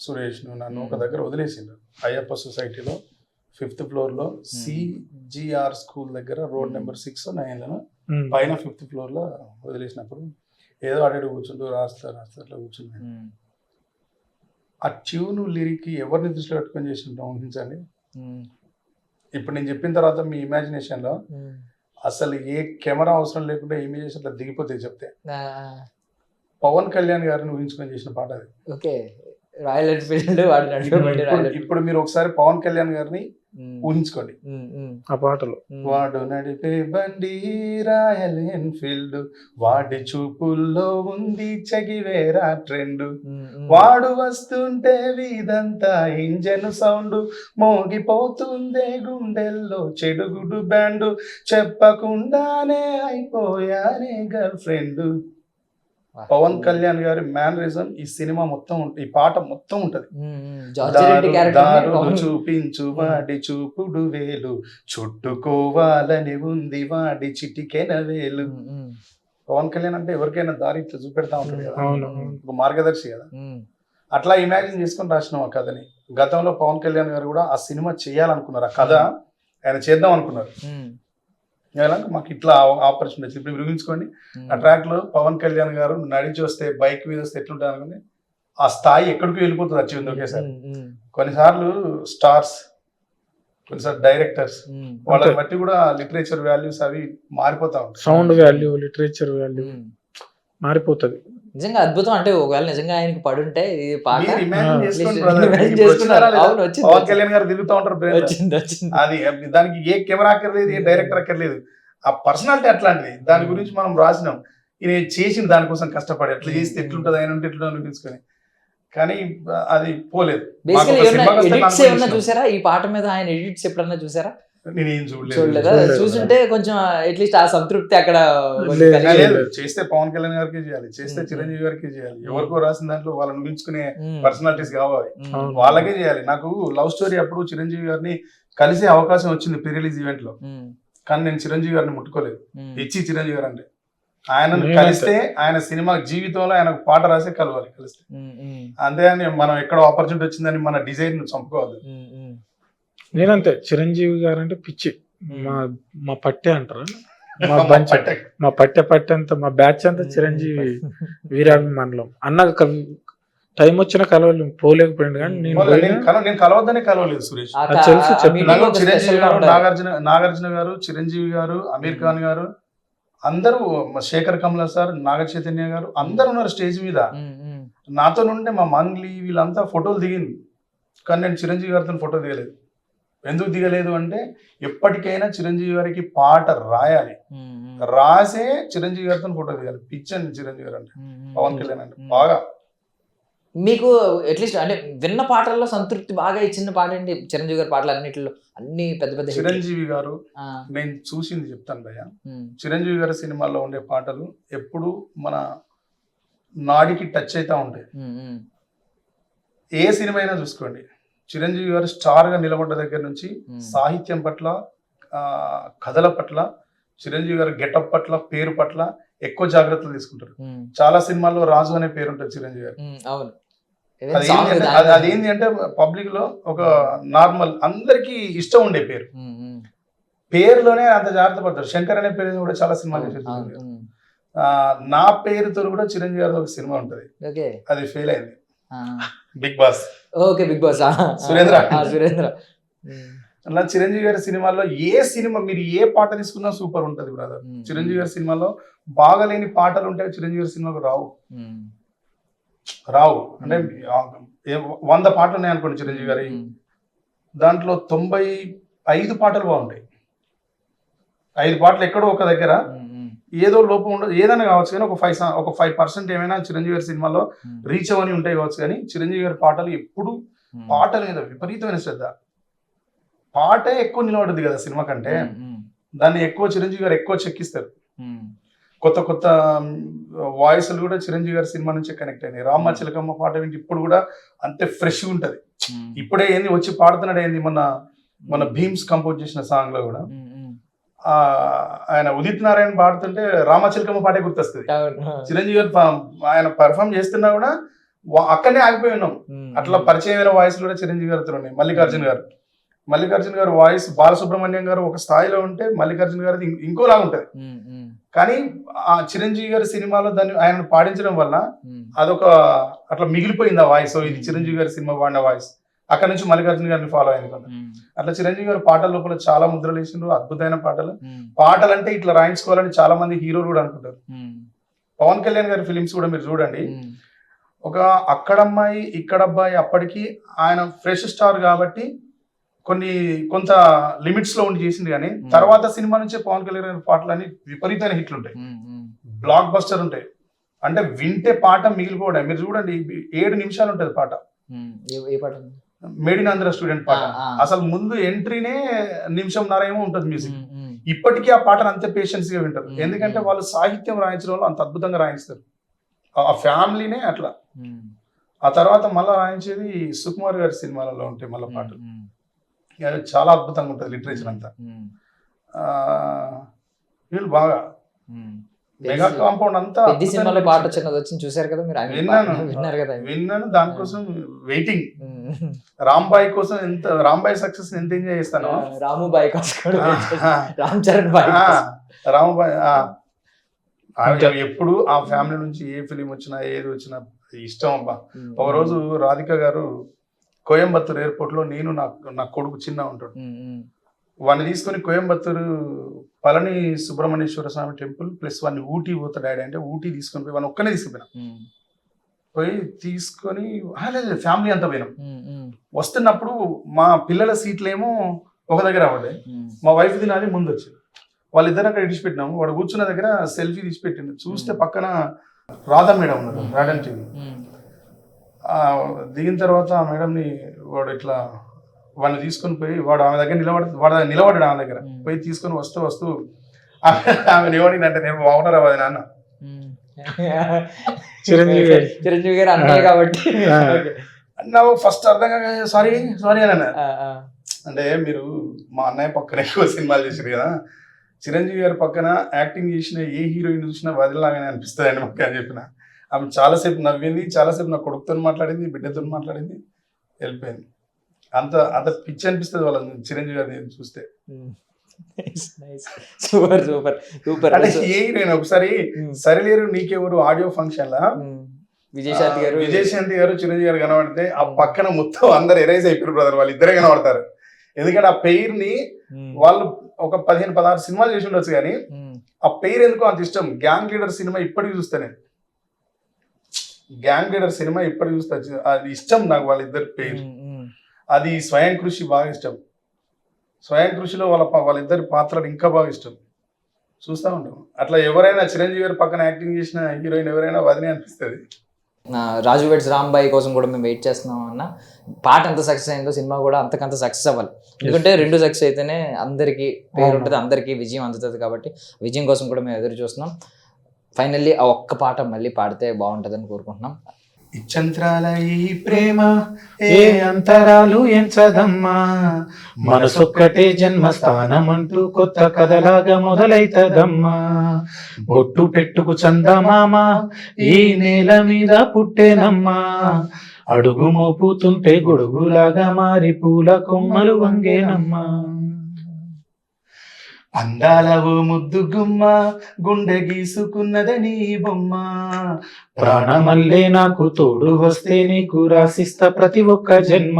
సురేష్ను నన్ను ఒక దగ్గర వదిలేసిండ్రు. అయ్యప్ప సొసైటీలో 5th ఫ్లోర్లో సిజిఆర్ స్కూల్ దగ్గర రోడ్ నెంబర్ 6 or 9 పైన 5th ఫ్లోర్లో వదిలేసినప్పుడు ఏదో అడిగి కూర్చుంటూ రాస్తా అట్లా కూర్చున్నాను. ఆ ట్యూన్ లిరిక్ ఎవరిని దృష్టిలో పెట్టుకొని చేసింటాం ఊహించండి. ఇప్పుడు నేను చెప్పిన తర్వాత మీ ఇమాజినేషన్లో అసలు ఏ కెమెరా అవసరం లేకుండా ఇమేజెస్ అట్లా దిగిపోతాయి చెప్తే. పవన్ కళ్యాణ్ గారిని ఊహించుకొని చేసిన పాట అది. Okay, royal Enfield. ఇప్పుడు మీరు ఒకసారి పవన్ కళ్యాణ్ గారిని ఊహించుకోండి ఆ పాటలో. వాడు నడిపే బండి రాయల్ ఎన్ఫీల్డ్, వాడి చూపుల్లో ఉంది చగివేరా ట్రెండ్, వాడు వస్తుంటే వీదంతా ఇంజన్ సౌండ్, మోగిపోతుందే గుండెల్లో చెడుగుడు బ్యాండ్, చెప్పకుండానే అయిపోయానే గర్ల్ ఫ్రెండ్. పవన్ కళ్యాణ్ గారి మేనరిజం ఈ సినిమా మొత్తం ఈ పాట మొత్తం ఉంటది. దారులు చూపించు వాడి చూపుడు వేలు, చుట్టుకోవాలని ఉంది వాడి చిటికెన వేలు. పవన్ కళ్యాణ్ అంటే ఎవరికైనా దారి ఇట్లా చూపెడతా ఉంటాడు కదా, ఒక మార్గదర్శి కదా. అట్లా ఇమాజిన్ చేసుకొని రాసినాం ఆ కథని. గతంలో పవన్ కళ్యాణ్ గారు కూడా ఆ సినిమా చేయాలనుకున్నారు, ఆ కథ ఆయన చేద్దాం అనుకున్నారు. మాకు ఇట్లా ఆపర్చునిటీ వచ్చింది. ఇప్పుడు ఊహించుకోండి, ఆ ట్రాక్ లో పవన్ కళ్యాణ్ గారు నడిచి వస్తే, బైక్ మీద వస్తే ఎట్లుంటారు అనుకుని ఆ స్థాయి ఎక్కడికి వెళ్ళిపోతుంది వచ్చింది ఒకేసారి. కొన్నిసార్లు స్టార్స్, కొన్నిసార్లు డైరెక్టర్స్, వాళ్ళని బట్టి కూడా లిటరేచర్ వాల్యూస్ అవి మారిపోతా ఉంటాయి. సౌండ్ వాల్యూ, లిటరేచర్ వాల్యూ మారిపోతుంది. నిజంగా అద్భుతం. అంటే ఒకవేళ నిజంగా ఆయనకి పడుంటే ఈ పాట పవన్ కళ్యాణ్ గారు తిరుగుతూ ఉంటారు, అది దానికి ఏ కెమెరా అక్కర్లేదు, ఏ డైరెక్టర్ అక్కర్లేదు, ఆ పర్సనాలిటీ అట్లాంటిది. దాని గురించి మనం రాసినాం. ఈయన చేసిన దానికోసం కష్టపడి ఎట్లా చేస్తే ఎట్లుంటది, ఆయన ఉంటే ఎట్లుంటుంది అనిపించుకొని, కానీ అది పోలేదు. చూసారా ఈ పాట మీద ఆయన ఎడిట్స్ ఎప్పుడన్నా చూసారా? నేనేం చూడలేదా? చూసుంటే కొంచెం అట్లీస్ట్ ఆ సంతృప్తి అక్కడ. చేస్తే పవన్ కళ్యాణ్ గారికి చేయాలి, చేస్తే చిరంజీవి గారికి చేయాలి, ఎవరికో రాసిన దాంట్లో వాళ్ళని ఊహించుకునే పర్సనాలిటీస్ కావాలి, వాళ్ళకే చేయాలి. నాకు లవ్ స్టోరీ అప్పుడు చిరంజీవి గారిని కలిసే అవకాశం వచ్చింది ప్రీ రిలీజ్ ఈవెంట్ లో, కానీ నేను చిరంజీవి గారిని ముట్టుకోలేదు. ఇచ్చి చిరంజీవి గారు అంటే ఆయన కలిస్తే ఆయన సినిమా జీవితంలో ఆయన పాట రాసే కలవాలి, కలిస్తే. అంతేగాని మనం ఎక్కడ ఆపర్చునిటీ వచ్చిందని మన డిజైన్ చంపుకోవద్దు. నేనంతే, చిరంజీవి గారు అంటే పిచ్చి. మా పట్టె అంటారా, మా పట్టె అంతా, మా బ్యాచ్ అంతా చిరంజీవి వీరాభిమానులం. అన్న టైం వచ్చిన కలవలు పోలేకపోయింది, కానీ నేను కలవద్దనే కలవలేదు సురేష్. తెలుసు, చిరంజీవి గారు, నాగార్జున గారు, చిరంజీవి గారు, అమీర్ ఖాన్ గారు, అందరూ, శేఖర్ కమల సార్, నాగ చైతన్య గారు, అందరు ఉన్నారు స్టేజ్ మీద. నాతో నుండే మా మంగ్లీ వీళ్ళంతా ఫోటోలు దిగింది, కానీ నేను చిరంజీవి గారితో ఫోటో దిగలేదు. ఎందుకు దిగలేదు అంటే ఎప్పటికైనా చిరంజీవి గారికి పాట రాయాలి, రాసే చిరంజీవి గారితో ఫోటో దిగాలి. పిచ్చండి చిరంజీవి గారు అంటే, పవన్ కళ్యాణ్ అంటే బాగా. మీకు అట్లీస్ట్ అంటే విన్న పాటల్లో సంతృప్తి బాగా ఇచ్చిన పాట ఏంటి చిరంజీవి గారి పాటలు అన్నిటిలో? అన్ని పెద్ద పెద్ద చిరంజీవి గారు నేను చూసింది చెప్తాను భయ్య. చిరంజీవి గారి సినిమాల్లో ఉండే పాటలు ఎప్పుడు మన నాడికి టచ్ అవుతా ఉంటాయి. ఏ సినిమా అయినా చూసుకోండి, చిరంజీవి గారు స్టార్ గా నిలబడ్డ దగ్గర నుంచి సాహిత్యం పట్ల, కథల పట్ల, చిరంజీవి గారు గెటప్ పట్ల, పేరు పట్ల ఎక్కువ జాగ్రత్తలు తీసుకుంటారు. చాలా సినిమాల్లో రాజు అనే పేరు ఉంటుంది చిరంజీవి గారు. అదేంటి అంటే పబ్లిక్ లో ఒక నార్మల్ అందరికి ఇష్టం ఉండే పేరులోనే అంత జాగ్రత్త పడతారు. శంకర్ అనే పేరు కూడా చాలా సినిమాలు చేశారు. నా పేరుతో కూడా చిరంజీవి గారితో ఒక సినిమా ఉంటది, ఓకే అది ఫెయిల్ అయింది. బిగ్ బాస్ ఓకే బిగ్ బాస్ సురేంద్ర. సురేంద్ర అలా చిరంజీవి గారి సినిమాల్లో ఏ సినిమా మీరు ఏ పాట తీసుకున్నా సూపర్ ఉంటది బ్రదర్. చిరంజీవి గారి సినిమాలో బాగలేని పాటలు ఉంటాయి, చిరంజీవి గారి సినిమాకు రావు. అంటే 100 పాటలు ఉన్నాయి అనుకోండి చిరంజీవి గారి, దాంట్లో 95 పాటలు బాగుంటాయి. 5 పాటలు ఎక్కడో ఒక దగ్గర ఏదో లోపం ఉండదు, ఏదైనా కావచ్చు కానీ ఒక 5% ఏమైనా చిరంజీవి గారి సినిమాలో రీచ్ అవని ఉంటాయి కావచ్చు. కానీ చిరంజీవి గారి పాటలు ఎప్పుడు పాటల మీద విపరీతమైన శ్రద్ధ. పాటే ఎక్కువ నిలబడుద్ది కదా సినిమా కంటే, దాన్ని ఎక్కువ చిరంజీవి గారు ఎక్కువ చెక్కిస్తారు. కొత్త కొత్త వాయిస్లు కూడా చిరంజీవి గారి సినిమా నుంచే కనెక్ట్ అయినాయి. రామ చిలకమ్మ పాట వింటే ఇప్పుడు కూడా అంతే ఫ్రెష్గా ఉంటది. ఇప్పుడే ఏంది వచ్చి పాడుతున్నాడు ఏంది, మన భీమ్స్ కంపోజ్ చేసిన సాంగ్ లో కూడా ఆయన ఉదిత్ నారాయణ పాడుతుంటే రామచిలకమ్మ పాటే గుర్తొస్తుంది. చిరంజీవి గారు ఆయన పర్ఫామ్ చేస్తున్నా కూడా అక్కడనే ఆగిపోయి ఉన్నాం. అట్లా పరిచయమైన వాయిస్ కూడా చిరంజీవి గారితో ఉన్నాయి. మల్లికార్జున గారు వాయిస్ బాలసుబ్రహ్మణ్యం గారు ఒక స్థాయిలో ఉంటే మల్లికార్జున గారిది ఇంకోలాగా ఉంటది. కానీ ఆ చిరంజీవి గారి సినిమాలో దాన్ని ఆయన పాడించడం వల్ల అదొక అట్లా మిగిలిపోయింది ఆ వాయిస్. ఇది చిరంజీవి గారి సినిమా పాడిన వాయిస్. అక్కడ నుంచి మల్లికార్జున గారిని ఫాలో అయింది కదా. అట్లా చిరంజీవి గారి పాటల లోపల చాలా ముద్రలు వేసిండ్రు, అద్భుతమైన పాటలు అంటే ఇట్లా రాయించుకోవాలని చాలా మంది హీరోలు కూడా అనుకుంటారు. పవన్ కళ్యాణ్ గారి ఫిలిమ్స్ కూడా మీరు చూడండి, ఒక అక్కడమ్మాయి ఇక్కడబ్బాయి అప్పటికి ఆయన ఫ్రెష్ స్టార్ కాబట్టి కొంత లిమిట్స్ లో ఉండి చేసింది. కానీ తర్వాత సినిమా నుంచే పవన్ కళ్యాణ్ గారి పాటలు అన్ని విపరీతమైన హిట్లు ఉంటాయి, బ్లాక్ బస్టర్ ఉంటాయి. అంటే వింటే పాట మిగిలిపోవడం. మీరు చూడండి 7 నిమిషాలు ఉంటది పాట, మేడ్ ఇన్ ఆంధ్ర స్టూడెంట్ పాట. అసలు ముందు ఎంట్రీనే 1.5 నిమిషం ఏమో ఉంటుంది మ్యూజిక్. ఇప్పటికీ ఆ పాటను అంతే పేషెన్స్ గా వింటారు, ఎందుకంటే వాళ్ళు సాహిత్యం రాయించడం వల్ల అంత అద్భుతంగా రాయిస్తారు. ఆ ఫ్యామిలీనే అట్లా. ఆ తర్వాత మళ్ళా రాయించేది సుకుమార్ గారి సినిమాలలో ఉంటాయి మళ్ళీ పాటలు, చాలా అద్భుతంగా ఉంటుంది లిటరేచర్ అంతా. వీళ్ళు బాగా మెగా కాంపౌండ్ అంతా సినిమాలో పాట చిన్నది వచ్చింది చూసారు కదా మీరు, విన్నాను. దానికోసం వెయిటింగ్. రాంబాయ్ కోసం రాంబాయ్ సక్సెస్ ఎంత ఎంజాయ్ చేస్తాను. రాముబాయ్ కోసం, రామ్ చరణ్ బాయ్, రాముబాయ్ ఎప్పుడు ఆ ఫ్యామిలీ నుంచి ఏ ఫిలిం వచ్చినా ఏది వచ్చినా ఇష్టం అబ్బా. ఒక రోజు రాధిక గారు కోయంబత్తూర్ ఎయిర్పోర్ట్ లో, నేను నా కొడుకు చిన్న ఉంటాడు, వాడిని తీసుకొని కోయంబత్తూరు పళని సుబ్రహ్మణ్యేశ్వర స్వామి టెంపుల్ ప్లస్ వాడిని ఊటీ పోతా డాడీ అంటే, ఊటీ తీసుకొని పోయి వాడిని ఒక్కనే తీసుకుపోయినా. పోయి తీసుకొని ఫ్యామిలీ అంతా పోయినాం. వస్తున్నప్పుడు మా పిల్లల సీట్లేమో ఒక దగ్గర అవ్వడే, మా వైఫ్ నాది ముందు వచ్చింది. వాళ్ళిద్దరు అక్కడ ఇడిచిపెట్టినాము. వాడు కూర్చున్న దగ్గర సెల్ఫీ తీసి పెట్టింది. చూస్తే పక్కన రాధా మేడం ఉన్నారు, రాడన్ టీవీ. దిగిన తర్వాత ఆ మేడంని వాడు ఇట్లా వాడిని తీసుకొని పోయి, వాడు ఆమె దగ్గర నిలబడ్డాడు. ఆమె దగ్గర పోయి తీసుకొని వస్తూ ఆమె ఏమడినంటే, నేను బాగున్నారా అది నాన్న, చిరంజీవి గారు అన్నయ్య కాబట్టి నాకు ఫస్ట్ అర్థం కాక సారీ అని అన్నా. అంటే మీరు మా అన్నయ్య పక్కన ఎక్కువ సినిమాలు చేశారు కదా, చిరంజీవి గారి పక్కన యాక్టింగ్ చేసిన ఏ హీరోయిన్ చూసినా వదిలాగానే అనిపిస్తుంది అండి మాకు అని చెప్పిన. ఆమె చాలాసేపు నవ్వింది, చాలాసేపు నా కొడుకుతో మాట్లాడింది, బిడ్డతో మాట్లాడింది, వెళ్ళిపోయింది. అంత పిచ్చి అనిపిస్తుంది వాళ్ళ చిరంజీవి గారిని చూస్తే. Super super super. అంటే ఏ హీరోయిన్ ఒకసారి సరిలేరు నీకెవరు ఆడియో ఫంక్షన్ లా విజయశాంతి గారు చిరంజీవి గారు కనబడితే ఆ పక్కన మొత్తం అందరు ఎరేజ్ అయిపోయారు బ్రదర్, వాళ్ళు ఇద్దరే కనబడతారు. ఎందుకంటే ఆ పెయిర్ ని వాళ్ళు ఒక 15-16 సినిమాలు చేసి ఉండొచ్చు, కానీ ఆ పెయిర్ ఎందుకో అంత ఇష్టం. గ్యాంగ్ లీడర్ సినిమా ఇప్పటికి చూస్తానే, గ్యాంగ్ లీడర్ సినిమా ఇప్పటికి చూస్తా, అది ఇష్టం నాకు వాళ్ళిద్దరి పేరు. అది స్వయం కృషి బాగా ఇష్టం. స్వయం కృషిలో వాళ్ళిద్దరి పాత్రలు ఇంకా బాగా ఇష్టం, చూస్తూ ఉంటాం. అట్లా ఎవరైనా చిరంజీవి గారి పక్కన యాక్టింగ్ చేసిన హీరోయిన్ ఎవరైనా వదిలే అనిపిస్తుంది. రాజు వెడ్స్ రాంబాయ్ కోసం కూడా మేము వెయిట్ చేస్తున్నాం అన్న. పాట ఎంత సక్సెస్ అయిందో సినిమా కూడా అంతకంత సక్సెస్ అవ్వాలి, ఎందుకంటే 2 సక్సెస్ అయితేనే అందరికీ పేరు ఉంటుంది, అందరికీ విజయం అందుతుంది. కాబట్టి విజయం కోసం కూడా మేము ఎదురు చూస్తున్నాం. ఫైనల్లీ ఆ ఒక్క పాట మళ్ళీ పాడితే బాగుంటుందని కోరుకుంటున్నాం. ఇచ్చంత్రాల ఈ ప్రేమ ఏ అంతరాలు ఎంచదమ్మా, మనసొక్కటే జన్మస్థానం అంటూ కొత్త కథలాగా మొదలైతదమ్మా. బొట్టు పెట్టుకు చందమామ ఈ నేల మీద పుట్టేనమ్మా, అడుగు మోపుతుంటే గొడుగులాగా మారి పూల కొమ్మలు వంగేనమ్మా. అందాల ఓ ముద్దు గుమ్మ గుండె గీసుకున్నదని బొమ్మ ప్రాణమల్లే నాకు తోడు వస్తే నీకు రాసిస్తా ప్రతి ఒక్క జన్మ.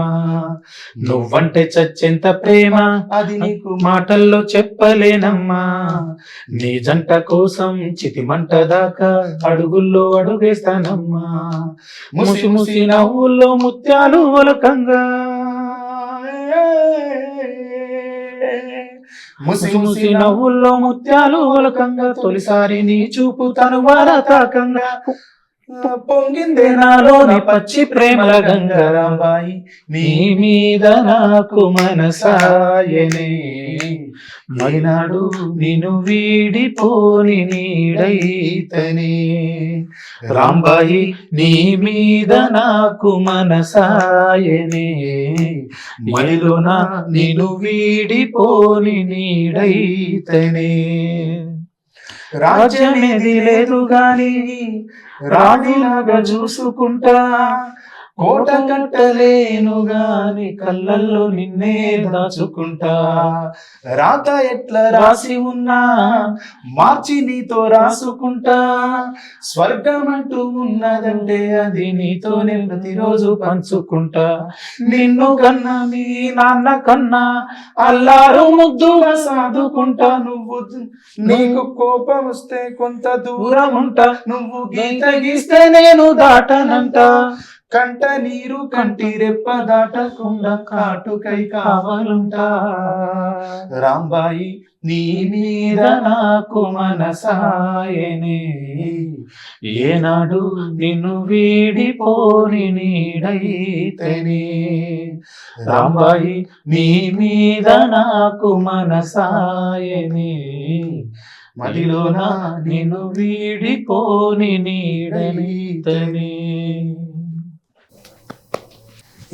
నువ్వంటే చచ్చెంత ప్రేమ అది నీకు మాటల్లో చెప్పలేనమ్మా. నీ జంట కోసం చితిమంట దాకా అడుగుల్లో అడుగేస్తానమ్మా. ముసి ముసి నవ్వుల్లో ముత్యాలు ఒలకంగా, ముసి ముసి నవ్వుల్లో ముత్యాలు ఒలకంగా, తొలిసారి నీ చూపు తనువార తాకంగా పొంగిందే నాలోని పచ్చి ప్రేమల గంగా. రాంబాయి నీ మీద నాకు మనసాయనే, మరినాడు నిన్ను వీడిపోని నీడైతనే. రాంబాయి నీ మీద నాకు మనసాయనే, మరిలోన నిన్ను వీడిపోని నీడైతనే. రాజ్యమేది లేదు గాని రాణిలాగా చూసుకుంటా, కోట కట్టలేను గాని కళ్ళల్లో నిన్నే దాచుకుంటా. రాత ఎట్లా రాసి ఉన్నా మార్చి నీతో రాసుకుంటా. స్వర్గం అంటూ ఉన్నదంటే అది నీతోనే ప్రతిరోజు పంచుకుంటా. నిన్ను కన్నా నీ నాన్న కన్నా అల్లారు ముద్దుగా సాదుకుంటా. నువ్వు నీకు కోపం వస్తే కొంత దూరం ఉంటా. నువ్వు గీత గీస్తే నేను దాటనంట. కంట నీరు కంటి రెప్ప దాటకుండా కాటుకై కావాలంటా. రాంబాయి నీ మీద నాకు మనసాయనే, ఏనాడు నిన్ను వీడిపోని నీడైతేనే. రాంబాయి నీ మీద నాకు మనసాయనే, మదిలోన నిన్ను వీడిపోని నీడైతేనే.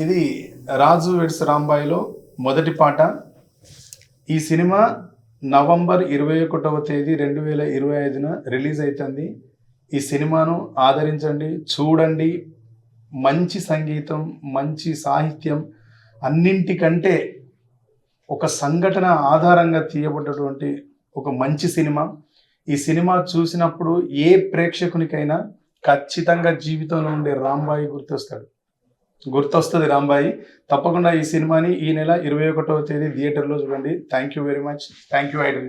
ఇది రాజు వెడ్స్ రాంబాయిలో మొదటి పాట. ఈ సినిమా నవంబర్ 21వ తేదీ 2025న రిలీజ్ అవుతుంది. ఈ సినిమాను ఆదరించండి, చూడండి. మంచి సంగీతం, మంచి సాహిత్యం, అన్నింటికంటే ఒక సంఘటన ఆధారంగా తీయబడ్డటువంటి ఒక మంచి సినిమా. ఈ సినిమా చూసినప్పుడు ఏ ప్రేక్షకునికైనా ఖచ్చితంగా జీవితంలో ఉండే రాంబాయి గుర్తొస్తుంది రాంబాయి. తప్పకుండా ఈ సినిమాని ఈ నెల 21వ తేదీ థియేటర్లో చూడండి. Thank you very much. Thank you iDream.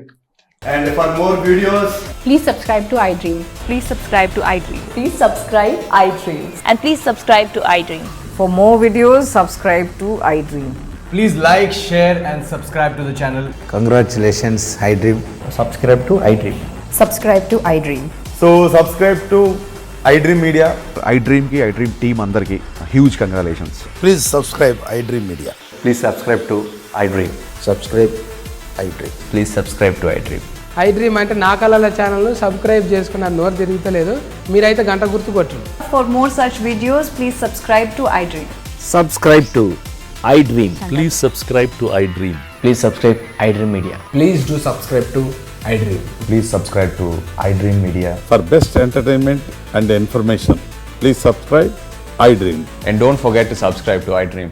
And for more videos, please subscribe to iDream. Please subscribe to iDream. Please subscribe iDream. And please subscribe to iDream. For more videos, subscribe to iDream. Please like, share and subscribe to the channel. Congratulations, iDream. Subscribe to iDream. Subscribe to iDream. So subscribe to iDream Media. iDream ki iDream team andarki huge congratulations. please subscribe iDream Media. Please subscribe to iDream. Subscribe iDream. Please subscribe to iDream. iDream అంటే నా కళల ఛానల్ను subscribe చేసుకున్న నోరు తిరుగుతలేదు. మీరైతే గంట గుర్తు కొట్టండి. For more such videos, please subscribe to iDream. Subscribe to iDream. Please subscribe to iDream. Please subscribe iDream Media. Please do subscribe to iDream. Please subscribe to iDream Media. For best entertainment and information, please subscribe iDream. And don't forget to subscribe to iDream.